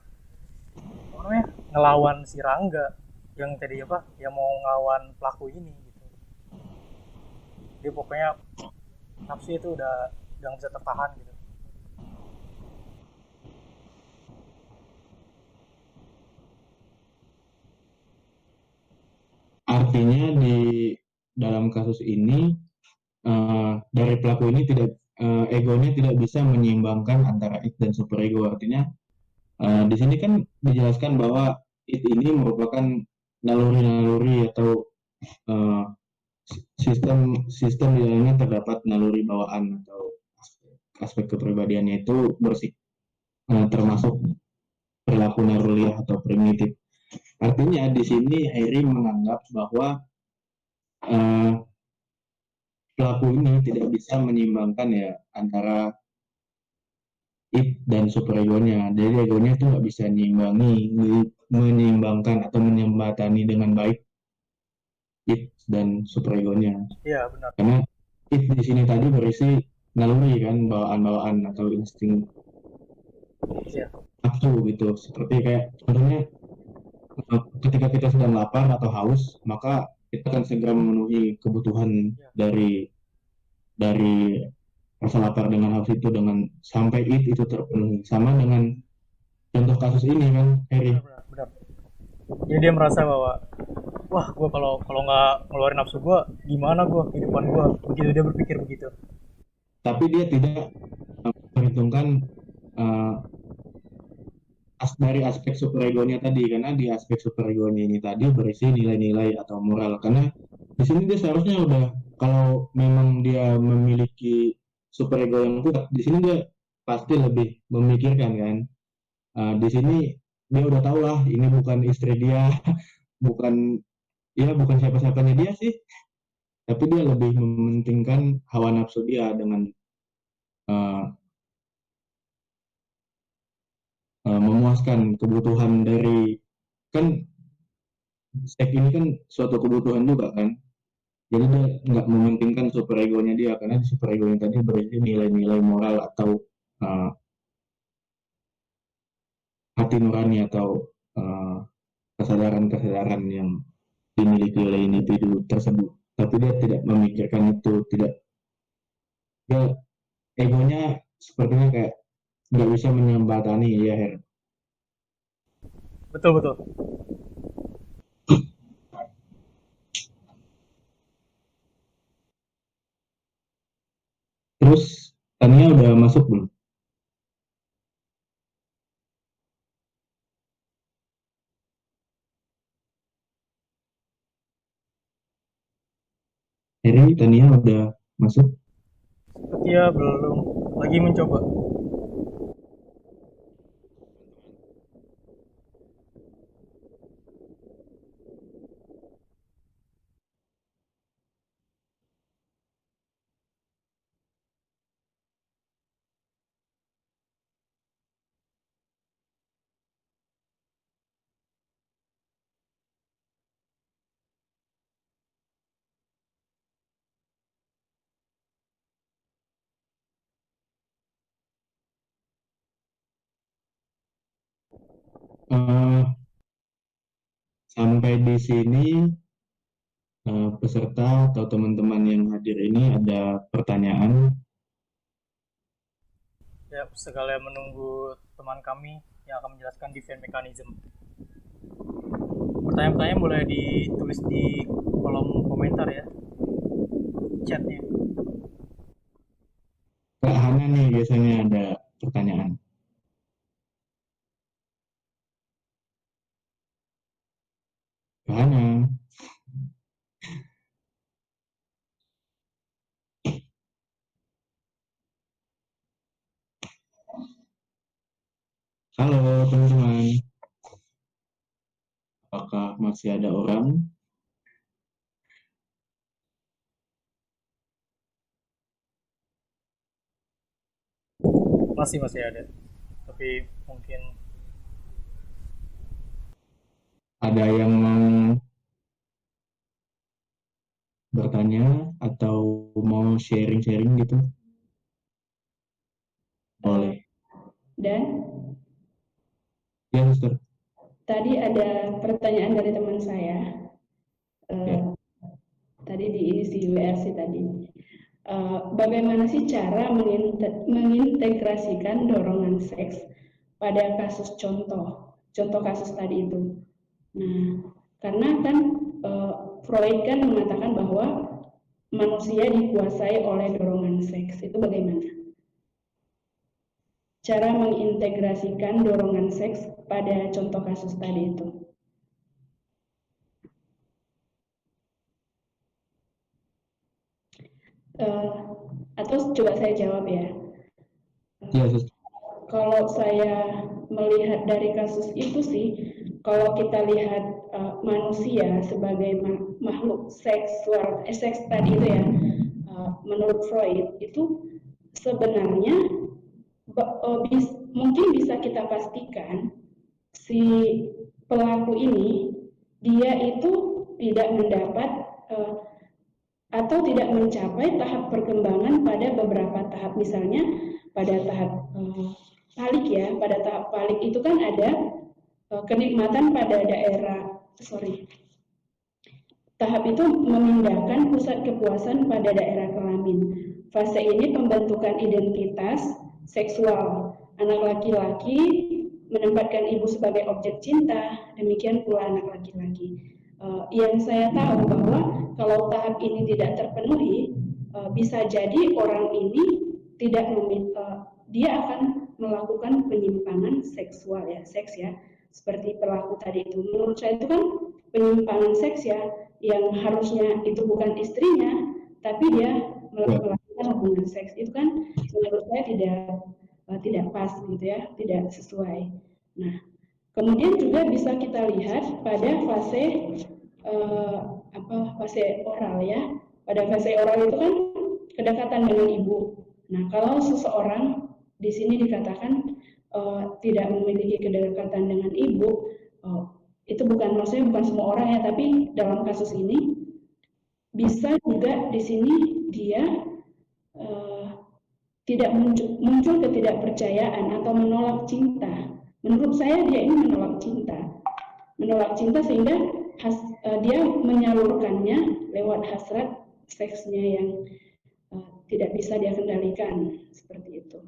apa namanya, ngelawan si Rangga yang tadi apa, yang mau ngelawan pelaku ini gitu. Dia pokoknya nafsu itu udah nggak bisa tertahan gitu. Artinya di dalam kasus ini dari pelaku ini tidak egonya tidak bisa menyeimbangkan antara id dan superego. Artinya di sini kan dijelaskan bahwa id ini merupakan naluri-naluri atau eh, sistem sistem di dalamnya terdapat naluri bawaan atau aspek kepribadiannya itu bersih, termasuk perilaku naruliah atau primitif. Artinya di sini Harry menganggap bahwa eh, pelaku ini tidak bisa menyeimbangkan ya antara id dan superegonya. Jadi egonya itu nggak bisa menyeimbangkan atau menyembatani dengan baik id dan superegonya. Iya benar. Karena id di sini tadi berisi naluri kan, bawaan-bawaan atau insting Iya. nafsu gitu. Seperti kayak contohnya ketika kita sedang lapar atau haus, maka kita akan segera memenuhi kebutuhan Iya. dari rasa lapar dengan haus itu dengan sampai itu terpenuhi. Sama dengan contoh kasus ini kan, Harry. Benar, benar. Jadi dia merasa bahwa wah, gue kalau kalau nggak ngeluarin nafsu gue, gimana gue kehidupan gue, begitu dia berpikir begitu. Tapi dia tidak memperhitungkan uh, dari aspek superegonya tadi, karena di aspek superegonya ini tadi berisi nilai-nilai atau moral. Karena di sini dia seharusnya udah, kalau memang dia memiliki superego yang kuat, di sini dia pasti lebih memikirkan kan. Di sini dia udah tahu lah ini bukan istri dia, bukan, ya bukan siapa-siapanya dia sih, tapi dia lebih mementingkan hawa nafsu dia dengan uh, memuaskan kebutuhan dari, kan seks ini kan suatu kebutuhan juga kan. Jadi dia nggak mementingkan superegonya dia, karena di superegonya tadi berisi nilai-nilai moral atau uh, hati nurani atau uh, kesadaran-kesadaran yang dimiliki oleh individu tersebut. Tapi dia tidak memikirkan itu, tidak, dia egonya sepertinya kayak nggak bisa menyembatani ya Her. Betul, betul. Terus Tania udah masuk belum? Heri, Tania udah masuk? Sepertinya belum, lagi mencoba. Eh, Sampai di sini peserta atau teman-teman yang hadir ini ada pertanyaan? Ya, sekalian menunggu teman kami yang akan menjelaskan defense mechanism. Pertanyaan-pertanyaan boleh ditulis di kolom komentar ya, chatnya. Kak Hana nih biasanya ada pertanyaan. Kak Hana, halo teman-teman, apakah masih ada orang? Masih ada. Tapi mungkin Ada yang mau bertanya atau mau sharing-sharing gitu? Boleh. Dan Ya, Suster. tadi ada pertanyaan dari teman saya. Ya. Tadi diisi WRC tadi. Bagaimana sih cara mengintegrasikan dorongan seks pada kasus contoh kasus tadi itu? Nah, karena kan Freud kan mengatakan bahwa manusia dikuasai oleh dorongan seks. Itu bagaimana? Cara mengintegrasikan dorongan seks pada contoh kasus tadi itu. Atau coba saya jawab ya. Ya, Suster. Kalau saya melihat dari kasus itu sih, kalau kita lihat manusia sebagai makhluk seksual, seks tadi itu ya, menurut Freud itu sebenarnya mungkin bisa kita pastikan si pelaku ini dia itu tidak mendapat atau tidak mencapai tahap perkembangan pada beberapa tahap, misalnya pada tahap palik ya, pada tahap palik itu kan ada kenikmatan pada tahap itu memindahkan pusat kepuasan pada daerah kelamin. Fase ini pembentukan identitas seksual. Anak laki-laki menempatkan ibu sebagai objek cinta, demikian pula anak laki-laki. Yang saya tahu bahwa kalau tahap ini tidak terpenuhi, bisa jadi orang ini tidak dia akan melakukan penyimpangan seksual ya, seks ya, seperti pelaku tadi itu. Menurut saya itu kan penyimpangan seks ya, yang harusnya itu bukan istrinya, tapi dia melakukan hubungan seks. Itu kan menurut saya tidak pas gitu ya, tidak sesuai. Nah, kemudian juga bisa kita lihat pada fase fase oral ya. Pada fase oral itu kan kedekatan dengan ibu. Nah, kalau seseorang di sini dikatakan tidak memiliki kedekatan dengan ibu, itu maksudnya bukan semua orang ya, tapi dalam kasus ini bisa juga di sini dia tidak muncul ketidakpercayaan atau menolak cinta. Menurut saya dia ini menolak cinta sehingga dia menyalurkannya lewat hasrat seksnya yang tidak bisa dia kendalikan, seperti itu.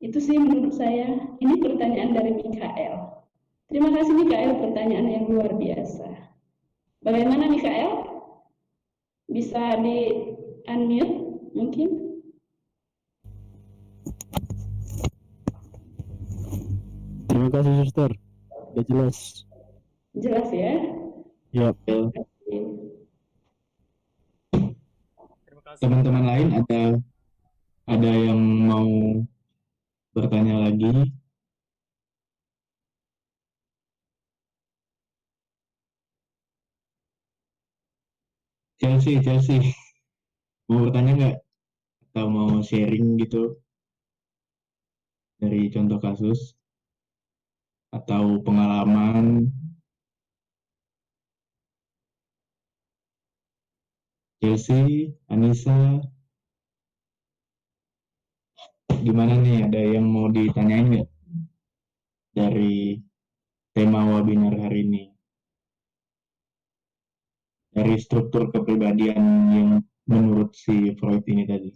Itu sih menurut saya. Ini pertanyaan dari Mikael. Terima kasih Mikael, pertanyaan yang luar biasa. Bagaimana Mikael? Bisa di-unmute mungkin? Terima kasih Suster, udah jelas. Jelas ya? Ya. Terima kasih. Teman-teman lain ada yang mau bertanya lagi? Chelsea, mau bertanya nggak? Atau mau sharing gitu dari contoh kasus atau pengalaman? Chelsea, Anissa, gimana nih? Ada yang mau ditanyain nggak dari tema webinar hari ini? Dari struktur kepribadian yang menurut si Freud ini tadi.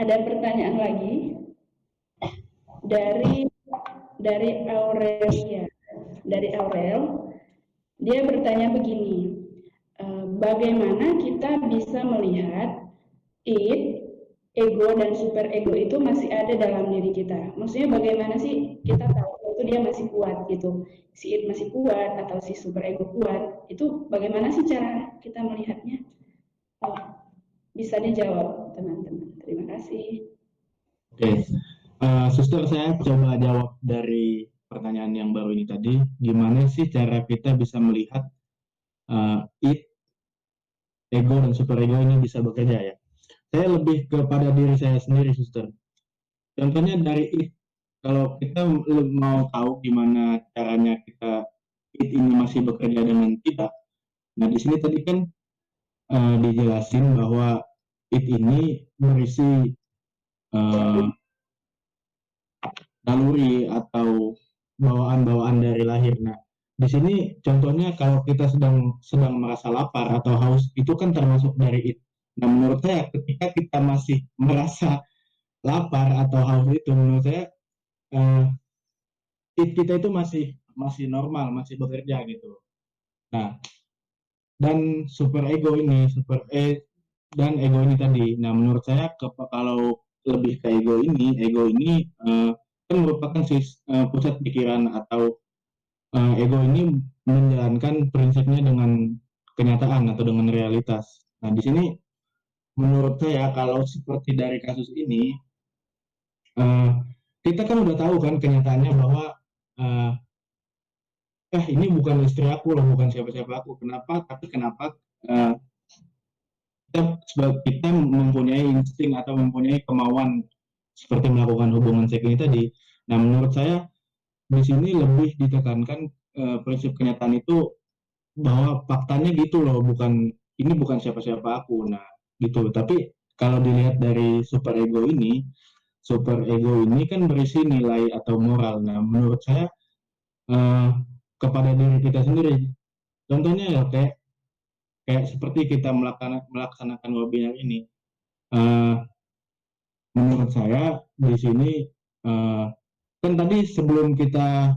Ada pertanyaan lagi dari Aurelia. Dari Aurel, dia bertanya begini, bagaimana kita bisa melihat id, ego dan super ego itu masih ada dalam diri kita? Maksudnya bagaimana sih kita tahu itu dia masih kuat gitu, si id masih kuat atau si super ego kuat? Itu bagaimana sih cara kita melihatnya? Bisa dijawab teman-teman. Terima kasih. Oke, Suster, saya coba jawab dari pertanyaan yang baru ini tadi. Gimana sih cara kita bisa melihat id ego dan super ego ini bisa bekerja ya. Saya lebih kepada diri saya sendiri, suster. Contohnya dari kalau kita mau tahu gimana caranya kita ini masih bekerja dengan kita. Nah, di sini tadi kan dijelasin bahwa ini berisi uh, naluri atau bawaan-bawaan dari lahir. Nah, di sini contohnya kalau kita sedang merasa lapar atau haus itu kan termasuk dari it. Nah, menurut saya ketika kita masih merasa lapar atau haus itu, menurut saya uh, it kita itu masih normal, masih bekerja gitu. Nah, dan dan ego ini tadi. Nah, menurut saya kalau lebih ke ego ini kan merupakan pusat pikiran atau ego ini menjalankan prinsipnya dengan kenyataan atau dengan realitas. Nah, di sini menurut saya kalau seperti dari kasus ini, uh, kita kan udah tahu kan kenyataannya bahwa uh, ini bukan istri aku loh, bukan siapa-siapa aku. Kenapa? Tapi kenapa uh, kita mempunyai insting atau mempunyai kemauan seperti melakukan hubungan seks ini tadi. Nah, menurut saya di sini lebih ditekankan prinsip kenyataan itu bahwa faktanya gitu loh, ini bukan siapa-siapa aku. Nah, gitu. Tapi kalau dilihat dari super ego ini kan berisi nilai atau moral. Nah, menurut saya eh, kepada diri kita sendiri. Contohnya ya kayak kayak seperti kita melaksanakan webinar ini. Uh, Menurut saya di sini uh, kan tadi sebelum kita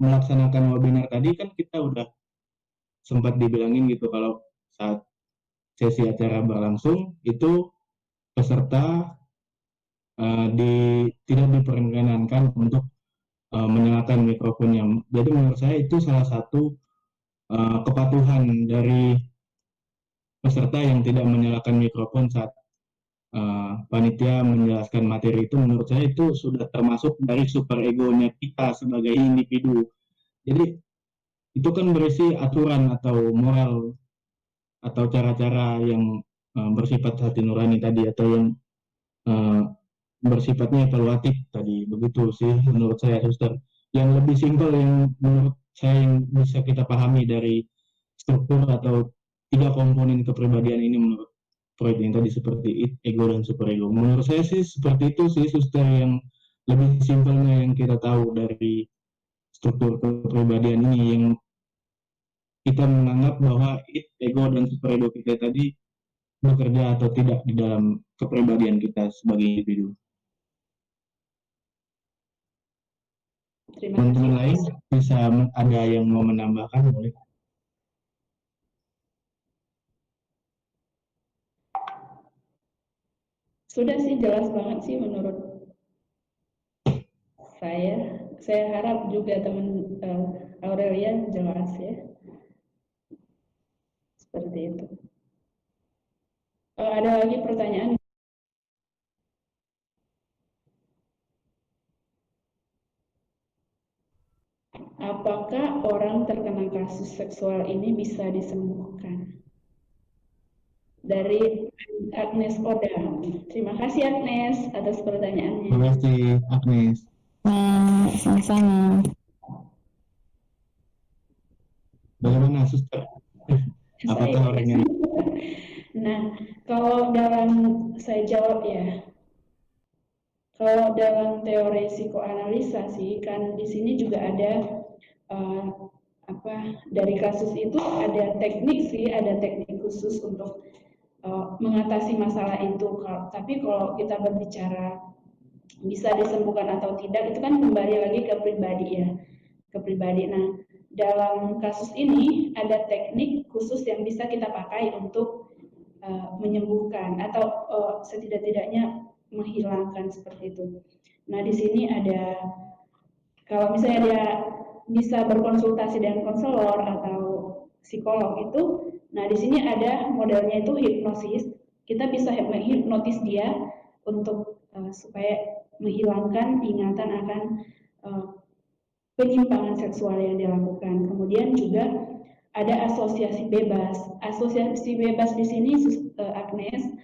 melaksanakan webinar tadi kan kita udah sempat dibilangin gitu kalau saat sesi acara berlangsung itu peserta tidak diperkenankan untuk menyalakan mikrofonnya. Jadi menurut saya itu salah satu kepatuhan dari peserta yang tidak menyalakan mikrofon saat panitia menjelaskan materi itu. Menurut saya itu sudah termasuk dari super egonya kita sebagai individu. Jadi itu kan berisi aturan atau moral atau cara-cara yang bersifat hati nurani tadi atau yang uh, bersifatnya evaluatif tadi. Begitu sih menurut saya, suster. Yang lebih simpel yang menurut saya yang bisa kita pahami dari struktur atau tiga komponen kepribadian ini menurut Freud yang tadi seperti ego dan superego. Menurut saya sih seperti itu sih, suster, yang lebih simpelnya yang kita tahu dari struktur kepribadian ini, yang kita menganggap bahwa ego dan superego kita tadi bekerja atau tidak di dalam kepribadian kita sebagai individu. Teman-teman lain bisa ada yang mau menambahkan, boleh? Sudah sih, jelas banget sih menurut saya. Saya harap juga teman Aurelia jelas ya. Seperti itu. Ada lagi pertanyaan? Apakah orang terkena kasus seksual ini bisa disembuhkan? Dari Agnes Oda. Terima kasih Agnes atas pertanyaannya. Terima kasih Agnes. Sama-sama. Bagaimana, suster? Apakah orangnya? Nah, kalau dalam saya jawab ya, kalau dalam teori psikoanalisa sih kan di sini juga ada dari kasus itu ada teknik sih, ada teknik khusus untuk mengatasi masalah itu. Tapi kalau kita berbicara bisa disembuhkan atau tidak itu kan kembali lagi ke pribadi ya, ke pribadi. Nah, dalam kasus ini ada teknik khusus yang bisa kita pakai untuk menyembuhkan atau setidak-tidaknya menghilangkan seperti itu. Nah, di sini ada kalau misalnya dia bisa berkonsultasi dengan konselor atau psikolog itu, nah di sini ada modelnya itu hipnosis. Kita bisa hipnotis dia untuk supaya menghilangkan ingatan akan penyimpangan seksual yang dilakukan. Kemudian juga ada asosiasi bebas. Asosiasi bebas di sini, Agnes,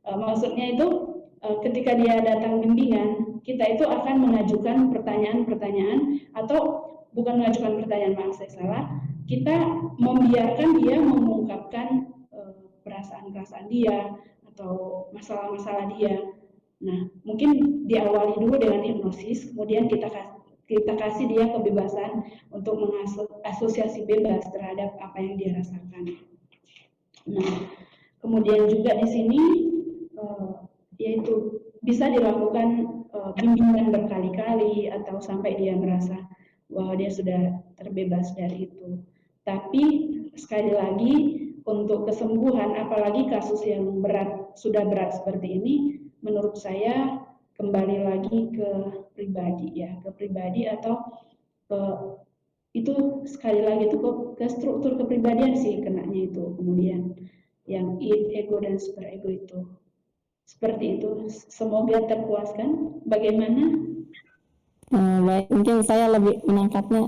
maksudnya itu ketika dia datang bimbingan, kita itu akan mengajukan pertanyaan-pertanyaan, atau bukan mengajukan pertanyaan, maaf saya salah, kita membiarkan dia mengungkapkan perasaan-perasaan dia atau masalah-masalah dia. Nah, mungkin diawali dulu dengan hipnosis, kemudian kita kasih dia kebebasan untuk mengasosiasi bebas terhadap apa yang dia rasakan. Nah, kemudian juga di sini yaitu bisa dilakukan bimbingan berkali-kali atau sampai dia merasa bahwa dia sudah terbebas dari itu. Tapi sekali lagi, untuk kesembuhan, apalagi kasus yang sudah berat seperti ini, menurut saya kembali lagi ke pribadi atau itu sekali lagi itu ke struktur kepribadian sih kenanya itu, kemudian yang id, ego, dan superego itu. Seperti itu. Semoga terpuaskan. Bagaimana? Baik, mungkin saya lebih menangkapnya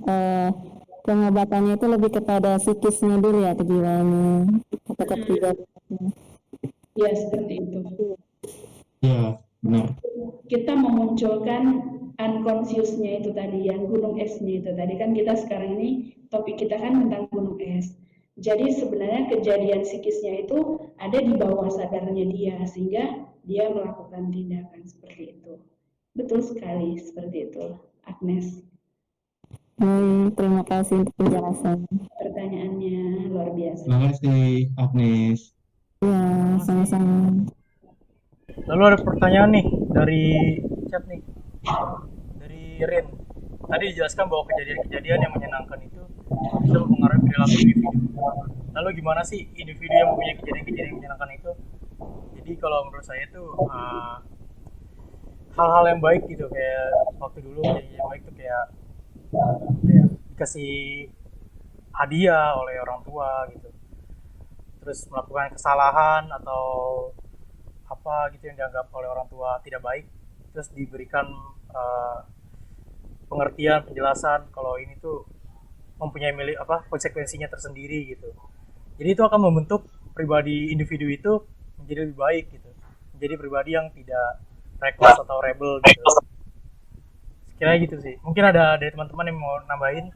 pengobatannya itu lebih kepada psikisnya dulu ya, kejiwaannya atau kepribadiannya. Ya, seperti itu. Ya, benar. Kita memunculkan unconscious-nya itu tadi, yang gunung es-nya itu tadi. Kan kita sekarang ini, topik kita kan tentang gunung es. Jadi sebenarnya kejadian psikisnya itu ada di bawah sadarnya dia, sehingga dia melakukan tindakan seperti itu. Betul sekali, seperti itu, Agnes. Terima kasih untuk penjelasan. Pertanyaannya luar biasa. Terima kasih, Agnes. Ya, sama-sama. Lalu ada pertanyaan nih dari chat nih, dari Rin. Tadi dijelaskan bahwa kejadian-kejadian yang menyenangkan itu bisa mempengaruhi perilaku individu. Lalu gimana sih individu yang mempunyai kejadian-kejadian yang menyenangkan itu? Jadi kalau menurut saya tuh hal-hal yang baik gitu, kayak waktu dulu kejadian yang baik tuh kayak dikasih hadiah oleh orang tua gitu, terus melakukan kesalahan atau apa gitu yang dianggap oleh orang tua tidak baik, terus diberikan pengertian, penjelasan kalau ini tuh mempunyai konsekuensinya tersendiri gitu. Jadi itu akan membentuk pribadi individu itu menjadi lebih baik gitu, menjadi pribadi yang tidak reckless atau rebel gitu. Sekiranya gitu sih. Mungkin ada dari teman-teman yang mau nambahin.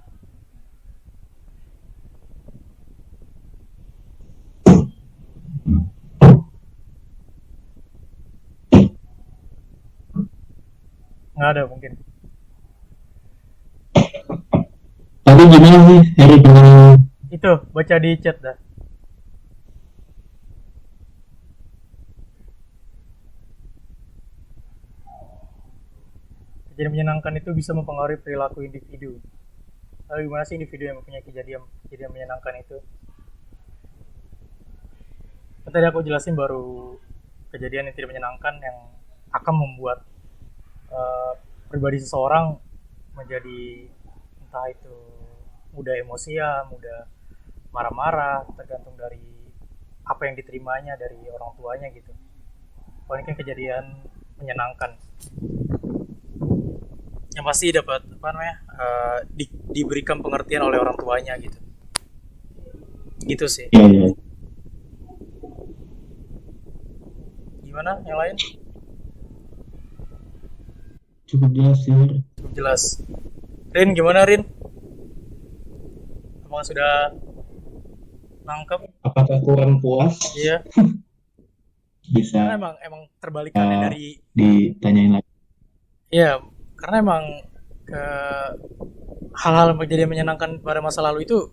Nggak ada mungkin. Tadi gimana sih, Heri? Itu baca di chat dah. Kejadian menyenangkan itu bisa mempengaruhi perilaku individu. Lalu gimana sih individu yang mempunyai kejadian menyenangkan itu? Tadi aku jelasin baru kejadian yang tidak menyenangkan yang akan membuat pribadi seseorang menjadi entah itu mudah emosian, mudah marah-marah, tergantung dari apa yang diterimanya dari orang tuanya gitu. Kalau ini kan kejadian menyenangkan, yang pasti dapat diberikan pengertian oleh orang tuanya gitu sih. Ya. Gimana yang lain? Cukup jelas sih. Cukup jelas. Rin, gimana Rin? Apakah sudah nangkep? Apakah kurang puas? Iya. Bisa. Karena emang terbalikannya dari ditanyain lagi. Iya, karena emang hal-hal yang kejadian menyenangkan pada masa lalu itu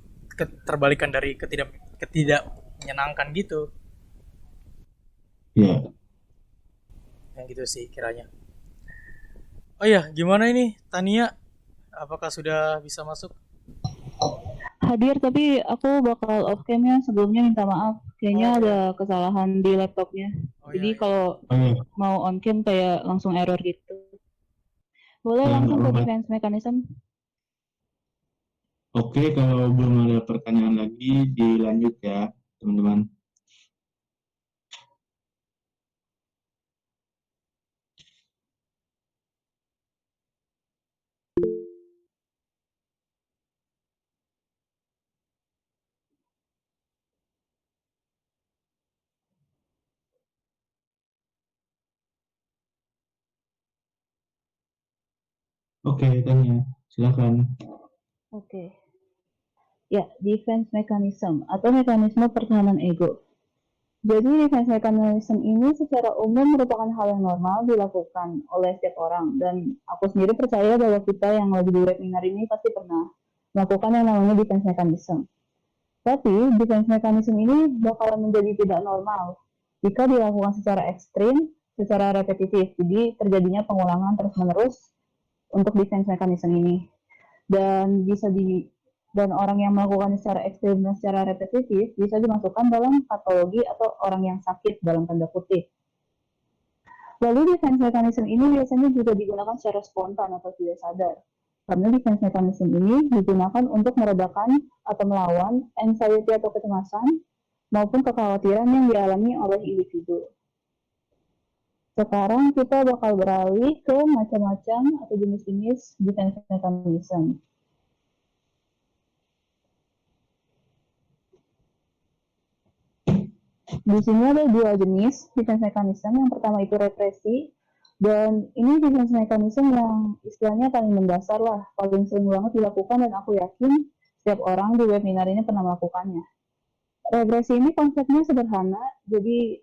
terbalikan dari ketidak menyenangkan gitu. Iya. Yang gitu sih kiranya. Oh iya, gimana ini Tania? Apakah sudah bisa masuk? Hadir, tapi aku bakal off cam-nya. Sebelumnya minta maaf, kayaknya ada kesalahan di laptopnya. Jadi kalau mau on cam kayak langsung error gitu. Boleh langsung ke defense mechanism. Oke, kalau belum ada pertanyaan lagi, dilanjut ya, teman-teman. Oke, tanya. Silakan. Oke. Ya, defense mechanism atau mekanisme pertahanan ego. Jadi defense mechanism ini secara umum merupakan hal yang normal dilakukan oleh setiap orang, dan aku sendiri percaya bahwa kita yang lagi di webinar ini pasti pernah melakukan yang namanya defense mechanism. Tapi defense mechanism ini bakalan menjadi tidak normal jika dilakukan secara ekstrim, secara repetitif. Jadi terjadinya pengulangan terus-menerus untuk defense mechanism ini. Dan dan orang yang melakukan secara ekstrim dan secara repetitif bisa dimasukkan dalam patologi atau orang yang sakit dalam tanda kutip. Lalu defense mechanism ini biasanya juga digunakan secara spontan atau tidak sadar. Karena defense mechanism ini digunakan untuk meredakan atau melawan anxiety atau kecemasan maupun kekhawatiran yang dialami oleh individu. Sekarang kita bakal beralih ke macam-macam atau jenis-jenis defense mechanism. Di sini ada dua jenis defense mechanism. Yang pertama itu represi, dan ini defense mechanism yang istilahnya paling mendasar lah, paling sering banget dilakukan, dan aku yakin setiap orang di webinar ini pernah melakukannya. Represi ini konsepnya sederhana, jadi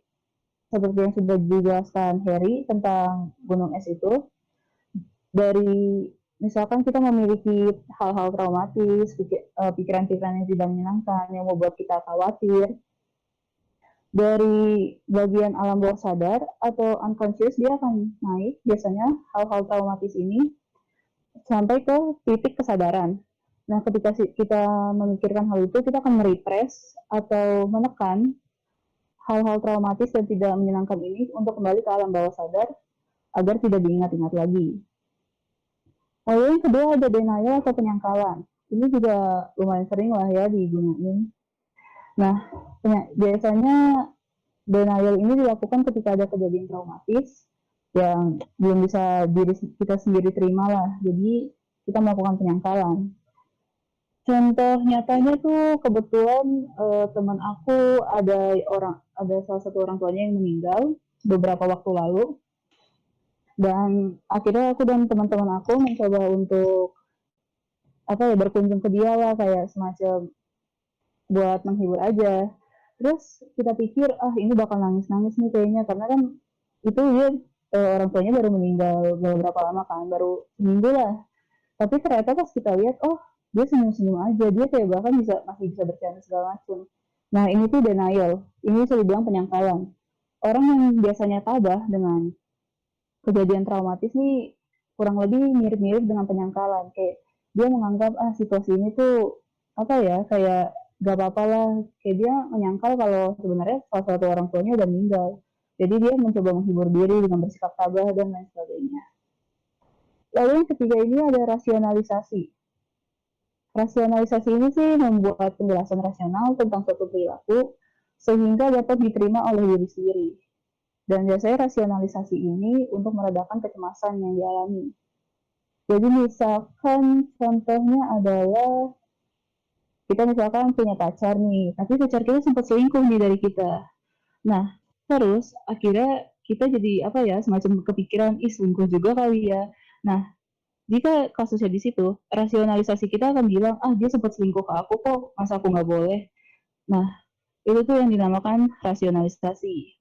seperti yang sudah dijelaskan Harry tentang gunung es itu, dari misalkan kita memiliki hal-hal traumatis, pikiran-pikiran yang tidak menyenangkan, yang membuat kita khawatir, dari bagian alam bawah sadar atau unconscious dia akan naik biasanya hal-hal traumatis ini sampai ke titik kesadaran. Nah, ketika kita memikirkan hal itu, kita akan merepress atau menekan hal-hal traumatis dan tidak menyenangkan ini untuk kembali ke alam bawah sadar agar tidak diingat-ingat lagi. Lalu yang kedua ada denial atau penyangkalan. Ini juga lumayan sering lah ya digunain. Nah, biasanya denial ini dilakukan ketika ada kejadian traumatis yang belum bisa diri kita sendiri terima lah. Jadi kita melakukan penyangkalan. Contoh nyatanya tuh kebetulan teman aku ada salah satu orang tuanya yang meninggal beberapa waktu lalu, dan akhirnya aku dan teman-teman aku mencoba untuk berkunjung ke dia lah, kayak semacam buat menghibur aja. Terus kita pikir ini bakal nangis-nangis nih kayaknya, karena kan itu dia orang tuanya baru meninggal beberapa lama kan, baru seminggu lah. Tapi ternyata pas kita lihat, dia senyum-senyum aja, dia kayak bahkan masih bisa bercanda segala macam. Nah, ini tuh denial, ini bisa dibilang penyangkalan. Orang yang biasanya tabah dengan kejadian traumatis nih kurang lebih mirip-mirip dengan penyangkalan, kayak dia menganggap situasi ini tuh kayak gak apa-apa lah, kayak dia menyangkal kalau sebenarnya salah satu orang tuanya udah meninggal, jadi dia mencoba menghibur diri dengan bersikap tabah dan lain sebagainya. Lalu yang ketiga ini ada rasionalisasi. Rasionalisasi ini sih membuat penjelasan rasional tentang suatu perilaku sehingga dapat diterima oleh diri sendiri. Dan biasanya rasionalisasi ini untuk meredakan kecemasan yang dialami. Jadi misalkan contohnya adalah kita misalkan punya pacar nih, tapi pacar kita sempat selingkuh nih dari kita. Nah, terus akhirnya kita jadi semacam kepikiran, selingkuh juga kali ya. Nah, jika kasusnya di situ, rasionalisasi kita akan bilang, dia sempat selingkuh ke aku kok, masa aku nggak boleh. Nah, itu tuh yang dinamakan rasionalisasi.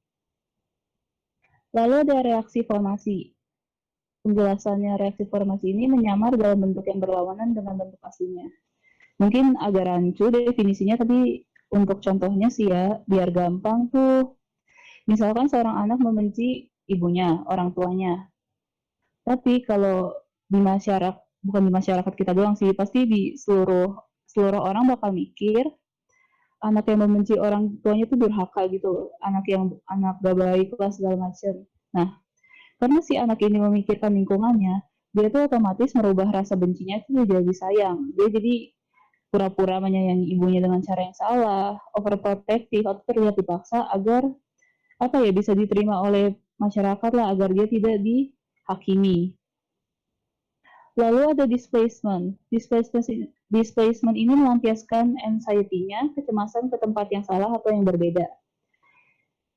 Lalu ada reaksi formasi. Penjelasannya reaksi formasi ini menyamar dalam bentuk yang berlawanan dengan bentuk aslinya. Mungkin agak rancu definisinya, tapi untuk contohnya sih ya, biar gampang tuh. Misalkan seorang anak membenci ibunya, orang tuanya. Tapi kalau bukan di masyarakat kita doang sih, pasti di seluruh orang bakal mikir anak yang membenci orang tuanya itu durhaka gitu, anak gak baik lah segala macam. Nah, karena si anak ini memikirkan lingkungannya, dia tuh otomatis merubah rasa bencinya itu jadi sayang. Dia jadi pura-pura menyayangi ibunya dengan cara yang salah, overprotective atau terlihat dipaksa agar bisa diterima oleh masyarakat lah, agar dia tidak dihakimi. Lalu ada displacement. Displacement ini melampiaskan anxiety-nya, kecemasan ke tempat yang salah atau yang berbeda.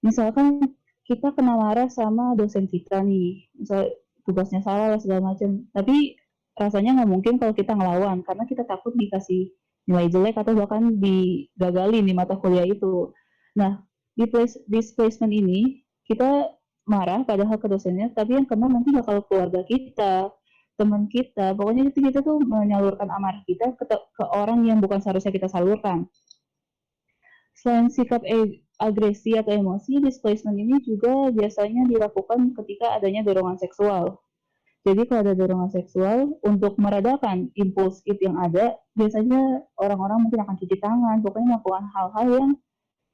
Misalkan kita kena marah sama dosen kita nih, misal tugasnya salah lah segala macam, tapi rasanya nggak mungkin kalau kita ngelawan karena kita takut dikasih nilai jelek atau bahkan digagalin di mata kuliah itu. Nah, di displacement ini kita marah padahal ke dosennya, tapi yang kena nanti bakal keluarga kita, teman kita, pokoknya itu kita tuh menyalurkan amarah kita ke orang yang bukan seharusnya kita salurkan. Selain sikap agresi atau emosi, displacement ini juga biasanya dilakukan ketika adanya dorongan seksual. Jadi kalau ada dorongan seksual, untuk meredakan impuls itu yang ada, biasanya orang-orang mungkin akan cuci tangan, pokoknya melakukan hal-hal yang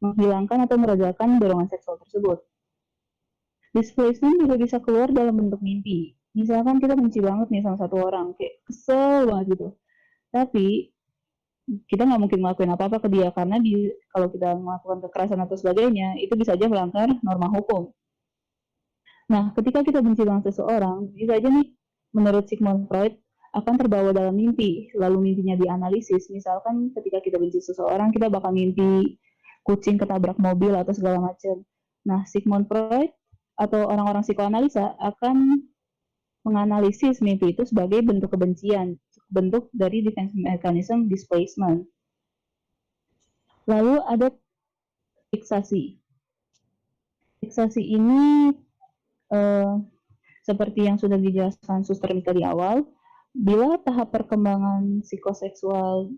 menghilangkan atau meredakan dorongan seksual tersebut. Displacement juga bisa keluar dalam bentuk mimpi. Misalkan kita benci banget nih sama satu orang, kayak kesel banget gitu. Tapi kita nggak mungkin ngelakuin apa-apa ke dia karena kalau kita melakukan kekerasan atau sebagainya, itu bisa aja melanggar norma hukum. Nah, ketika kita benci dengan seseorang, bisa aja nih, menurut Sigmund Freud, akan terbawa dalam mimpi, lalu mimpinya dianalisis. Misalkan ketika kita benci seseorang, kita bakal mimpi kucing ketabrak mobil atau segala macam. Nah, Sigmund Freud atau orang-orang psikoanalisa akan menganalisis mimpi itu sebagai bentuk kebencian, bentuk dari defense mechanism displacement. Lalu ada fiksasi. Fiksasi ini seperti yang sudah dijelaskan Suster Mika di awal, bila tahap perkembangan psikoseksual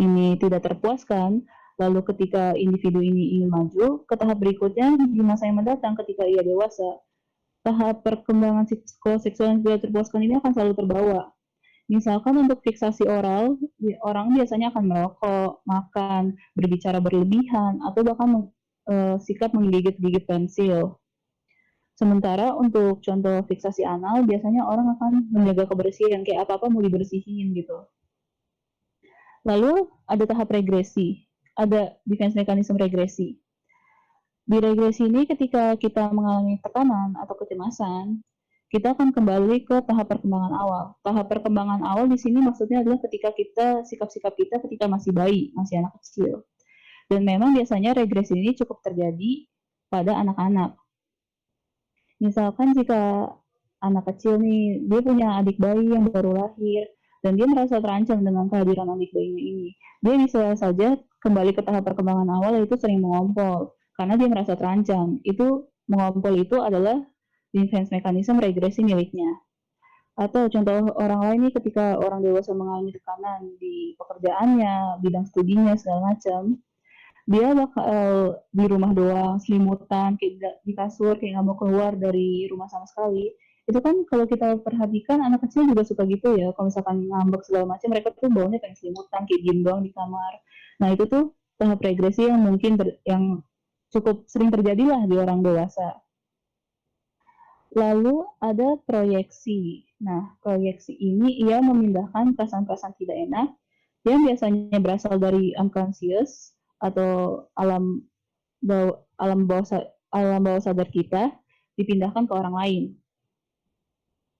ini tidak terpuaskan, lalu ketika individu ini ingin maju ke tahap berikutnya di masa yang mendatang ketika ia dewasa, tahap perkembangan psikoseksual yang tidak terpuaskan ini akan selalu terbawa. Misalkan untuk fiksasi oral, orang biasanya akan merokok, makan, berbicara berlebihan, atau bahkan sikap menggigit-gigit pensil. Sementara untuk contoh fiksasi anal, biasanya orang akan menjaga kebersihan, kayak apa-apa mau dibersihin gitu. Lalu ada tahap regresi, ada defense mechanism regresi. Di regresi ini ketika kita mengalami tekanan atau kecemasan, kita akan kembali ke tahap perkembangan awal. Tahap perkembangan awal di sini maksudnya adalah ketika sikap-sikap kita ketika masih bayi, masih anak kecil. Dan memang biasanya regresi ini cukup terjadi pada anak-anak. Misalkan jika anak kecil nih, dia punya adik bayi yang baru lahir, dan dia merasa terancam dengan kehadiran adik bayinya ini. Dia bisa saja kembali ke tahap perkembangan awal, yaitu sering mengompol, karena dia merasa terancam. Mengompol itu adalah defense mechanism regresi miliknya. Atau contoh orang lain nih, ketika orang dewasa mengalami tekanan di pekerjaannya, bidang studinya, segala macam, dia bakal di rumah doang, selimutan, kayak di kasur, kayak nggak mau keluar dari rumah sama sekali. Itu kan kalau kita perhatikan anak kecil juga suka gitu ya, kalau misalkan ngambek segala macam, mereka tuh baunya kayak selimutan, kayak diem doang di kamar. Nah itu tuh tahap regresi yang mungkin yang cukup sering terjadi lah di orang dewasa. Lalu ada proyeksi. Nah, proyeksi ini ia memindahkan perasaan-perasaan tidak enak yang biasanya berasal dari unconscious atau alam bawah sadar kita dipindahkan ke orang lain.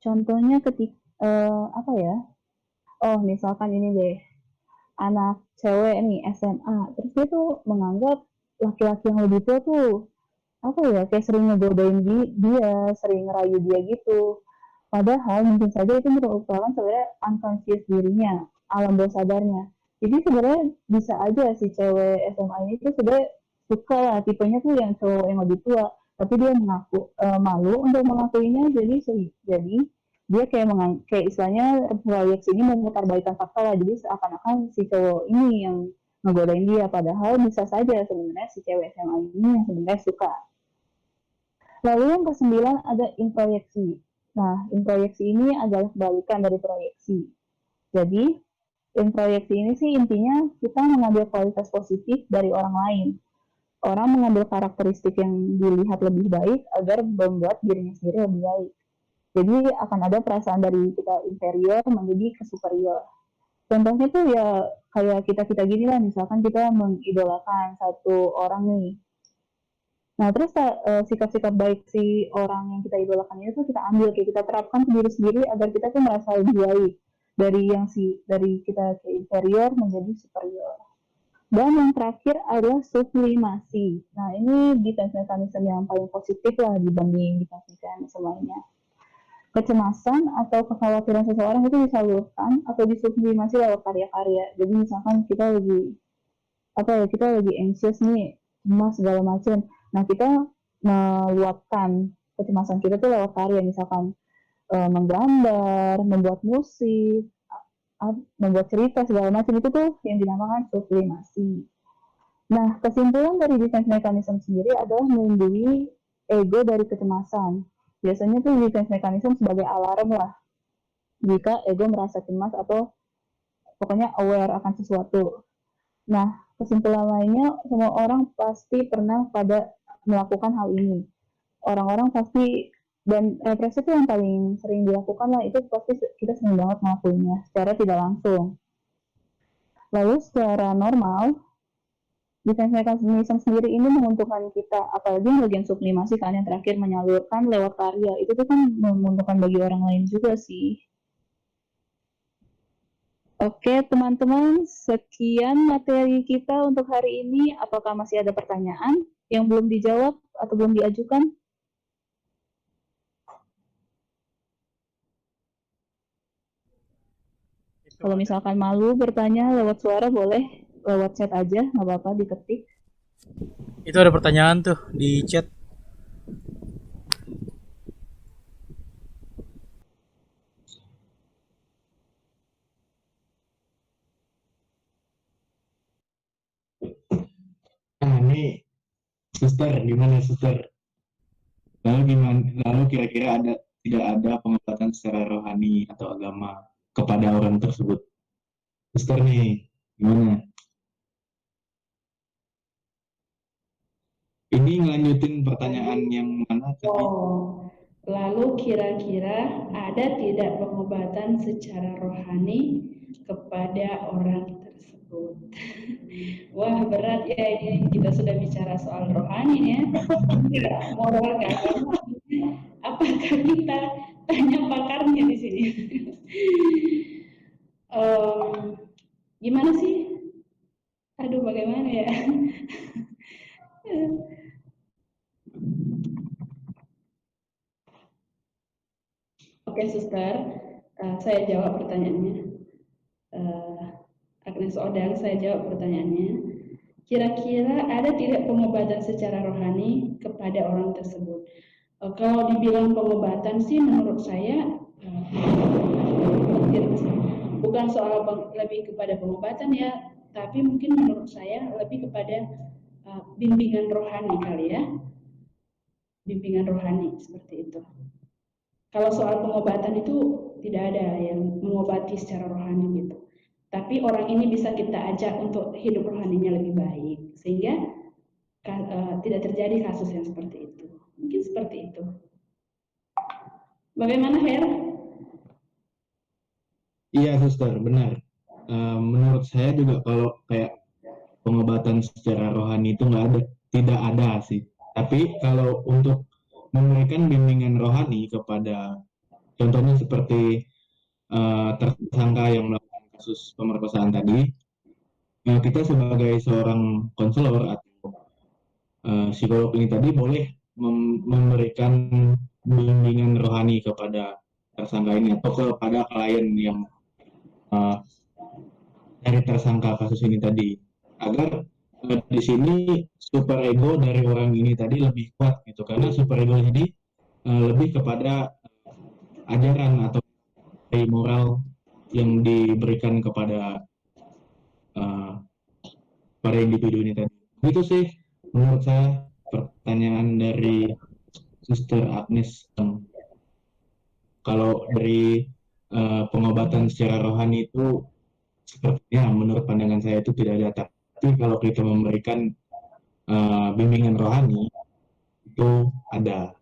Contohnya apa ya? Oh, misalkan ini deh, anak cewek nih SMA, terus dia tuh menganggap laki-laki yang lebih tua tuh apa ya, kayak sering ngegodain dia, sering ngerayu dia gitu. Padahal mungkin saja itu merupakan sebenarnya unconscious dirinya, alam bawah sadarnya. Jadi sebenarnya bisa aja si cewek SMA ini tuh sebenarnya suka lah tipenya tuh yang cowok yang lebih tua, tapi dia mengaku malu untuk mengakuinya. Jadi dia kayak istilahnya proyeksi ini memutarbalikan fakta lah. Jadi seakan-akan si cowok ini yang ngegodain dia, padahal bisa saja sebenarnya si cewek SMA ini yang sebenarnya suka. Lalu yang ke-9 ada introyeksi. Nah, introyeksi ini adalah kebalikan dari proyeksi. Jadi, introyeksi ini sih intinya kita mengambil kualitas positif dari orang lain. Orang mengambil karakteristik yang dilihat lebih baik agar membuat dirinya sendiri lebih baik. Jadi akan ada perasaan dari kita inferior menjadi ke superior. Contohnya tuh ya kayak kita gini lah, misalkan kita mengidolakan satu orang nih. Nah, terus sikap-sikap baik si orang yang kita idolakan itu kita ambil, kayak kita terapkan ke diri sendiri agar kita tuh merasa lebih baik dari kita ke inferior menjadi superior. Dan yang terakhir adalah sublimasi. Nah, ini defense mechanism yang paling positif lah dibanding defense mechanism lainnya. kecemasan atau kekhawatiran seseorang itu disalurkan atau disublimasi lewat karya-karya. Jadi misalkan kita lagi anxious nih, cemas segala macam. Nah, kita meluapkan kecemasan kita tuh lewat karya, misalkan menggambar, membuat musik, membuat cerita segala macam, itu tuh yang dinamakan sublimasi. Nah, kesimpulan dari defense mechanism sendiri adalah melindungi ego dari kecemasan. Biasanya tuh defense mechanism sebagai alarm lah jika ego merasa cemas atau pokoknya aware akan sesuatu. Nah, kesimpulan lainnya, semua orang pasti pernah pada melakukan hal ini. Orang-orang pasti, dan represi itu yang paling sering dilakukan lah, itu pasti kita sering banget ngelakuinnya secara tidak langsung. Lalu secara normal, defense mechanism sendiri ini menguntungkan kita, apalagi bagian sublimasi kan yang terakhir menyalurkan lewat karya, itu tuh kan menguntungkan bagi orang lain juga sih. Oke teman-teman, sekian materi kita untuk hari ini. Apakah masih ada pertanyaan yang belum dijawab atau belum diajukan? Kalau misalkan malu bertanya lewat suara boleh, lewat chat aja, nggak apa-apa, diketik. Itu ada pertanyaan tuh di chat. Nah, ini suster, gimana suster? Lalu kira-kira tidak ada pengobatan secara rohani atau agama kepada orang tersebut? Suster nih, gimana? Ini ngelanjutin pertanyaan yang mana tadi? Lalu kira-kira ada tidak pengobatan secara rohani kepada orang tersebut? Wah, berat ya ini, kita sudah bicara soal rohani ya. Moral ke agama. Apakah kita tanya pakarnya di sini? Gimana sih? Aduh, bagaimana ya? Oke, suster, saya jawab pertanyaannya. Agnes Odang, saya jawab pertanyaannya. Kira-kira ada tidak pengobatan secara rohani kepada orang tersebut? Kalau dibilang pengobatan sih menurut saya bukan soal lebih kepada pengobatan ya, tapi mungkin menurut saya lebih kepada bimbingan rohani kali ya. Bimbingan rohani seperti itu. Kalau soal pengobatan itu tidak ada yang mengobati secara rohani gitu. Tapi orang ini bisa kita ajak untuk hidup rohaninya lebih baik, sehingga tidak terjadi kasus yang seperti itu. Mungkin seperti itu. Bagaimana, Her? Iya, suster, benar. Menurut saya juga kalau kayak pengobatan secara rohani itu tidak ada sih. Tapi kalau untuk memberikan bimbingan rohani kepada, contohnya seperti tersangka yang melakukan kasus pemerkosaan tadi, kita sebagai seorang konselor atau psikolog ini tadi boleh memberikan bimbingan rohani kepada tersangka ini atau kepada klien yang dari tersangka kasus ini tadi, agar di sini super ego dari orang ini tadi lebih kuat gitu, karena super ego ini lebih kepada ajaran atau moral yang diberikan kepada pada individu ini tadi. Itu sih menurut saya pertanyaan dari Suster Agnes. Kalau dari pengobatan secara rohani itu sepertinya menurut pandangan saya itu tidak ada. Tapi kalau kita memberikan bimbingan rohani itu ada,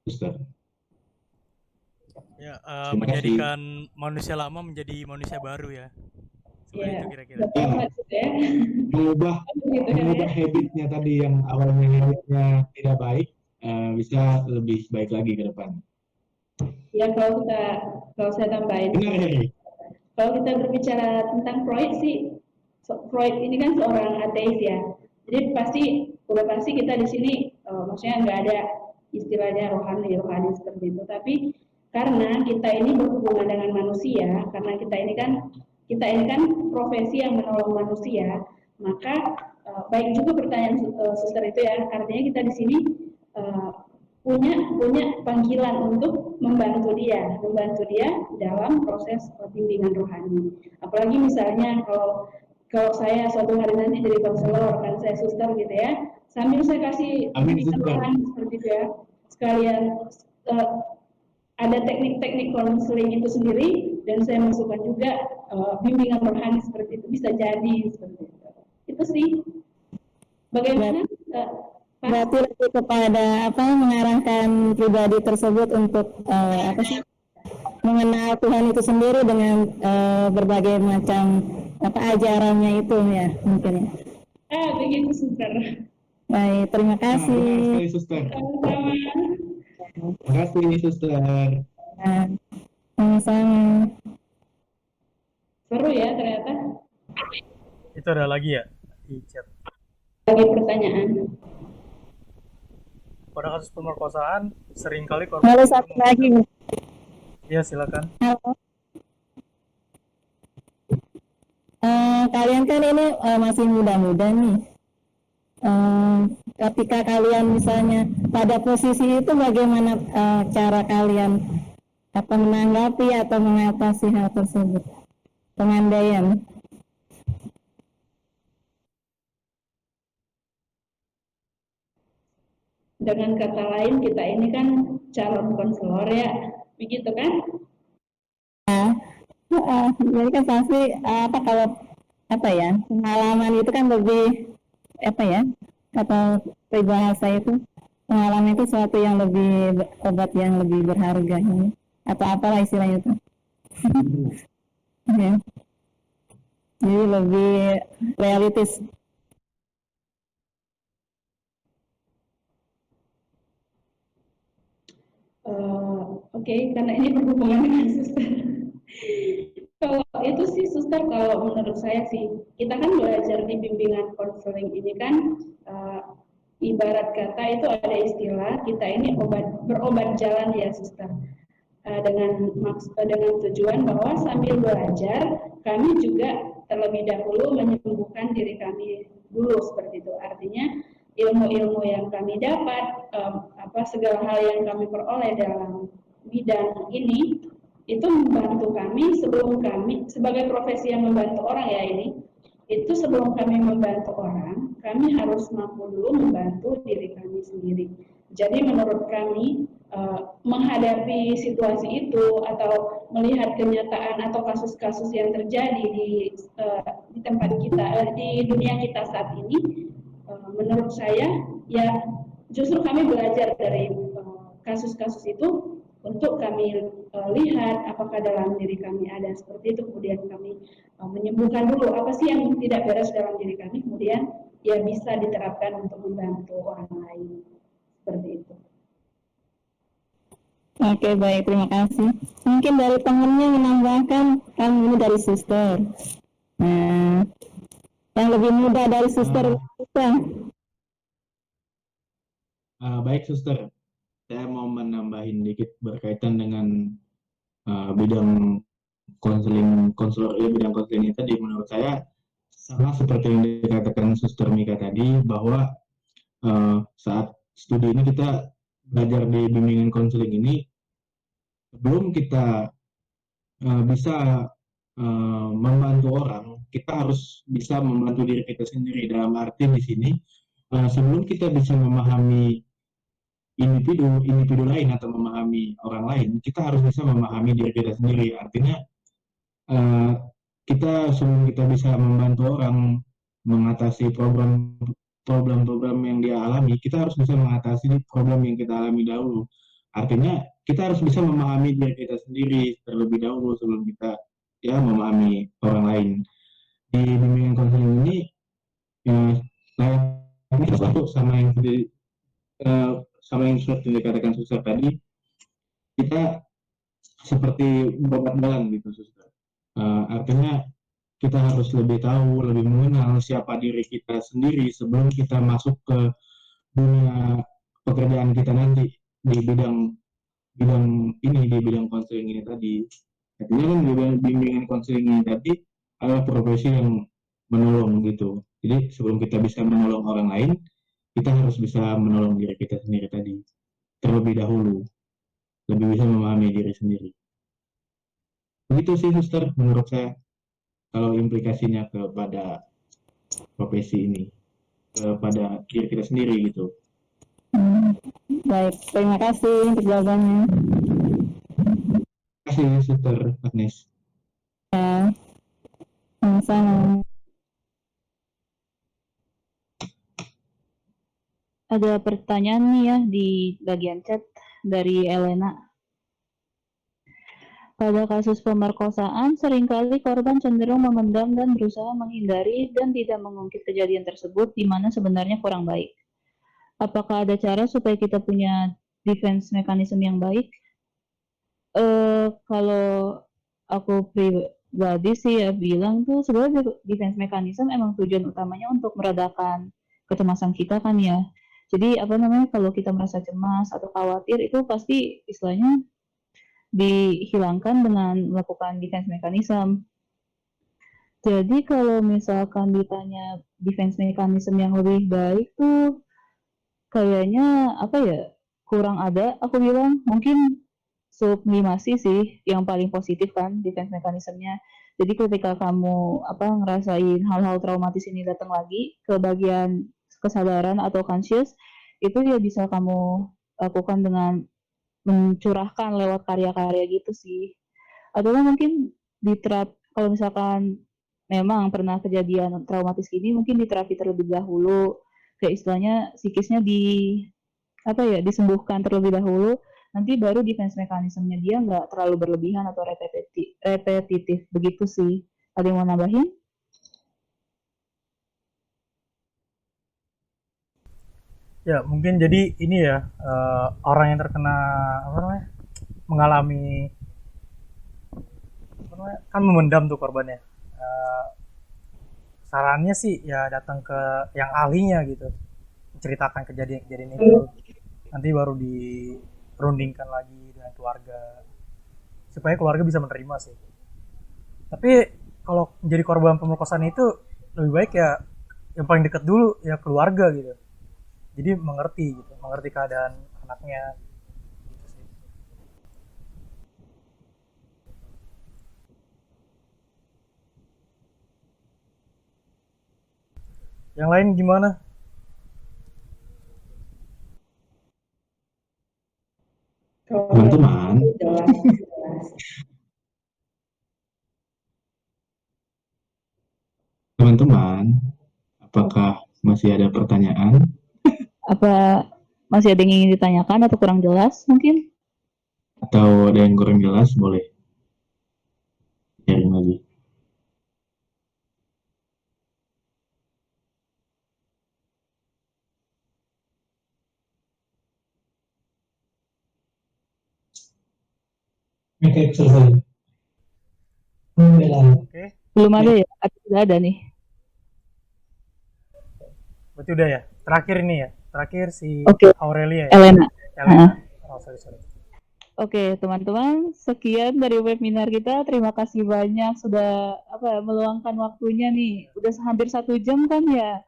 Suster. Ya, Terima menjadikan manusia lama menjadi manusia baru ya. Seperti itu kira-kira. Mengubah habitnya tadi yang awalnya habitnya tidak baik, bisa lebih baik lagi ke depan. Ya, kalau saya tambahin. Benar ya? Kalau kita berbicara tentang Freud sih, Freud ini kan seorang ateis ya. Jadi udah pasti kita di sini maksudnya nggak ada istilahnya rohani seperti itu. Tapi Karena kita ini berhubungan dengan manusia, karena kita ini kan profesi yang menolong manusia, maka baik juga pertanyaan suster itu ya, artinya kita di sini punya panggilan untuk membantu dia dalam proses bimbingan rohani. Apalagi misalnya kalau saya suatu hari nanti jadi konselor, kan saya suster gitu ya, sambil saya kasih bimbingan rohani seperti itu ya, sekalian ada teknik-teknik konseling itu sendiri, dan saya masukkan juga bimbingan rohani seperti itu, bisa jadi seperti itu. Itu sih. Bagaimana? Berarti lebih kepada mengarahkan pribadi tersebut untuk mengenal Tuhan itu sendiri dengan berbagai macam ajarannya itu ya mungkin ya. Begitu suster. Baik, terima kasih. Terima kasih suster. Sama-sama. Terima kasih suster. Sama-sama. Seru ya ternyata. Itu ada lagi ya di chat. Lagi pertanyaan. Pada kasus pemerkosaan, seringkali korban. Halo, satu lagi. Iya, silakan. Halo. Kalian kan ini masih muda-muda nih. Ketika kalian misalnya pada posisi itu, bagaimana cara kalian menanggapi atau mengatasi hal tersebut? Pengandaian. Dengan kata lain, kita ini kan calon konselor ya, begitu kan? Jadi kan pasti kalau pengalaman itu kan lebih kata peribahasa itu, pengalaman itu sesuatu yang lebih obat yang lebih berharga ini, atau apalah istilahnya itu. Ya. Jadi lebih realistis. Oke, karena ini berhubungan dengan suster. Kalau itu sih suster, kalau menurut saya sih, kita kan belajar di bimbingan konseling ini kan, ibarat kata itu ada istilah, kita ini berobat jalan ya suster. Dengan tujuan bahwa sambil belajar, kami juga terlebih dahulu menyembuhkan diri kami dulu seperti itu. Artinya ilmu-ilmu yang kami dapat, segala hal yang kami peroleh dalam bidang ini, itu membantu kami sebelum kami sebagai profesi yang membantu orang ya ini, itu sebelum kami membantu orang, kami harus mampu dulu membantu diri kami sendiri. Jadi menurut kami menghadapi situasi itu atau melihat kenyataan atau kasus-kasus yang terjadi di tempat kita, di dunia kita saat ini, menurut saya ya justru kami belajar dari kasus-kasus itu untuk kami lihat apakah dalam diri kami ada seperti itu, kemudian kami menyembuhkan dulu apa sih yang tidak beres dalam diri kami, kemudian ya bisa diterapkan untuk membantu orang lain seperti itu. Oke, baik, terima kasih. Mungkin dari temennya menambahkan, kan ini dari suster. Nah, yang lebih muda dari suster kita. Baik suster, saya mau menambahin dikit berkaitan dengan bidang konselor bidang konseling tadi. Menurut saya sama seperti yang dikatakan suster Mika tadi, bahwa saat studi ini kita belajar di bimbingan konseling ini, sebelum kita bisa membantu orang, kita harus bisa membantu diri kita sendiri. Dalam arti di sini, sebelum kita bisa memahami individu lain atau memahami orang lain, kita harus bisa memahami diri kita sendiri. Artinya kita sebelum kita bisa membantu orang mengatasi problem-problem yang dia alami, kita harus bisa mengatasi problem yang kita alami dahulu. Artinya kita harus bisa memahami diri kita sendiri terlebih dahulu sebelum kita memahami orang lain. Di bimbingan konseling ini saya satu sama yang seperti dikatakan suster tadi, kita seperti berobat jalan gitu suster. Artinya kita harus lebih tahu, lebih mengenal siapa diri kita sendiri sebelum kita masuk ke dunia pekerjaan kita nanti di bidang bidang ini, di bidang konseling ini tadi. Artinya kan di bimbingan konseling ini tadi adalah profesi yang menolong gitu. Jadi sebelum kita bisa menolong orang lain, kita harus bisa menolong diri kita sendiri tadi terlebih dahulu, lebih bisa memahami diri sendiri. Begitu sih suster menurut saya kalau implikasinya kepada profesi ini, kepada diri kita sendiri gitu. Baik, terima kasih untuk jawabannya. Terima kasih suster Agnes. Ya, sama-sama. Ada pertanyaan nih ya di bagian chat dari Elena. Pada kasus pemerkosaan, seringkali korban cenderung memendam dan berusaha menghindari dan tidak mengungkit kejadian tersebut di mana sebenarnya kurang baik. Apakah ada cara supaya kita punya defense mechanism yang baik? Kalau aku pribadi sih ya bilang tuh sebenarnya defense mechanism emang tujuan utamanya untuk meredakan kecemasan kita kan ya. Jadi apa namanya kalau kita merasa cemas atau khawatir itu pasti istilahnya dihilangkan dengan melakukan defense mechanism. Jadi kalau misalkan ditanya defense mechanism yang lebih baik tuh kayaknya apa ya kurang ada aku bilang mungkin sublimasi sih yang paling positif kan defense mechanismnya. Jadi ketika kamu ngerasain hal-hal traumatis ini datang lagi ke bagian kesadaran atau conscious itu ya bisa kamu lakukan dengan mencurahkan lewat karya-karya gitu sih. Atau mungkin kalau misalkan memang pernah kejadian traumatis gini mungkin diterapi terlebih dahulu kayak istilahnya psikisnya disembuhkan terlebih dahulu nanti baru defense mekanismenya dia nggak terlalu berlebihan atau repetitif begitu sih. Ada yang mau nambahin? Ya, mungkin jadi ini ya, orang yang terkena apa namanya? Mengalami apa namanya? Kan memendam tuh korbannya. Eh, Sarannya sih ya datang ke yang ahlinya gitu. Menceritakan kejadian-kejadian itu. Nanti baru dirundingkan lagi dengan keluarga. Supaya keluarga bisa menerima sih. Tapi kalau menjadi korban pemerkosaan itu lebih baik ya yang paling dekat dulu ya keluarga gitu. Jadi mengerti keadaan anaknya. Yang lain gimana? Teman-teman, teman-teman, apakah masih ada pertanyaan? Apa masih ada yang ingin ditanyakan atau kurang jelas mungkin? Atau ada yang kurang jelas, boleh sharing lagi. Oke, selesai. Oke, Belum ada ya? Atau sudah ada nih? berarti udah ya. Terakhir ini ya. Terakhir si Oke, Aurelia ya. Elena. Elena. Oh, sorry. Oke, teman-teman, sekian dari webinar kita. Terima kasih banyak sudah meluangkan waktunya nih. Udah hampir 1 jam kan ya.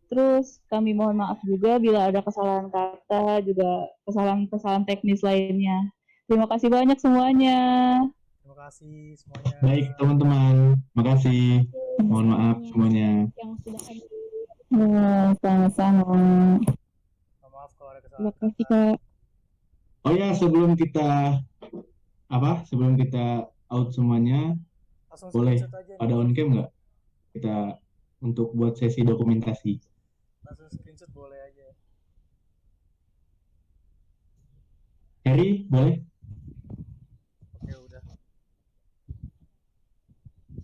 Terus kami mohon maaf juga bila ada kesalahan kata, juga kesalahan-kesalahan teknis lainnya. Terima kasih banyak semuanya. Terima kasih semuanya. Baik, teman-teman. Makasih. Mohon maaf semuanya. Yang sudah hadir. Sama-sama. Mohon maaf kalau ada Terima kesalahan kasih kata. Kak. Oh ya, sebelum kita out semuanya, Langsung boleh screenshot aja pada nih. on cam nggak? Kita untuk buat sesi dokumentasi. Langsung screenshot boleh aja. Harry, boleh? Oke, udah.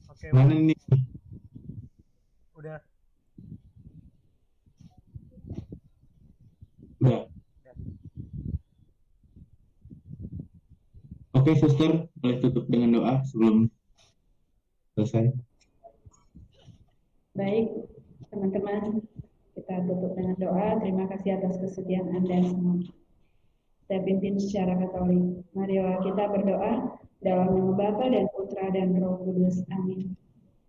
Oke, Mana ini? udah. Udah. Oke, suster, boleh tutup dengan doa sebelum selesai. Baik, teman-teman, kita tutup dengan doa. Terima kasih atas kesediaan Anda semua. saya pimpin secara Katolik. Marilah kita berdoa dalam nama Bapa dan Putra dan Roh Kudus. Amin.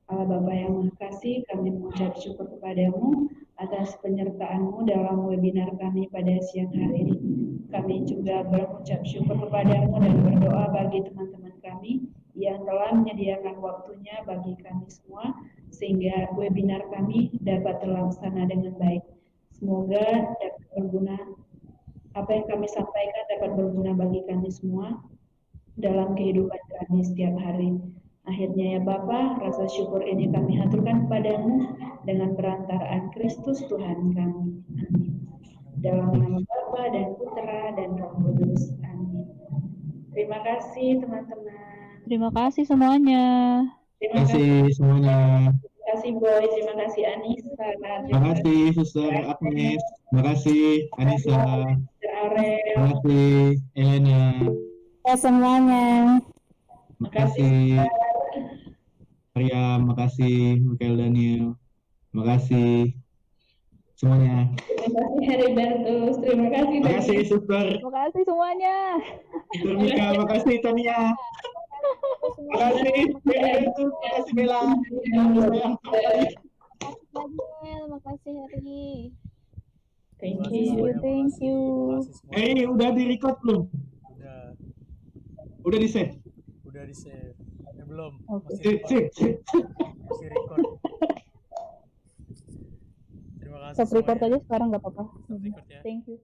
Allah Bapa yang Maha Kasih, kami mengucap syukur kepadamu atas penyertaan-Mu dalam webinar kami pada siang hari ini. Kami juga berucap syukur kepadamu dan berdoa bagi teman-teman kami yang telah menyediakan waktunya bagi kami semua, sehingga webinar kami dapat terlaksana dengan baik. Semoga dapat berguna, apa yang kami sampaikan dapat berguna bagi kami semua dalam kehidupan kami setiap hari. Akhirnya ya Bapa, rasa syukur ini kami haturkan kepadamu dengan perantaraan Kristus Tuhan kami. Amin. Dalam nama Bapa dan Putra dan Roh Kudus. Amin. Terima kasih teman-teman. Terima kasih semuanya. Terima kasih semuanya. Terima kasih Boy, terima kasih Anissa. Terima kasih Suster Agnes. Terima kasih Anissa. Arel. Terima kasih Elena. Ya semuanya. Terima kasih Maria. Terima kasih Michael Daniel. Terima kasih semuanya. Terima kasih Heribertus. Terima kasih. Terima kasih Suster. Terima kasih semuanya. Suster Mika. Terima kasih Tania. Terima kasih Heribertus. Terima kasih Bella. Sayang sekali. Daniel, makasih Heri. Thank Terima kasih you. semuanya, Thank makasih. you. Terima kasih semuanya. Udah di record belum? Udah, Udah di save? udah di save. Belum, Oke. masih Sip, record. sip, sip. Masih record. Terima kasih Stop record semuanya. aja sekarang nggak apa-apa. Stop record ya. Thank you.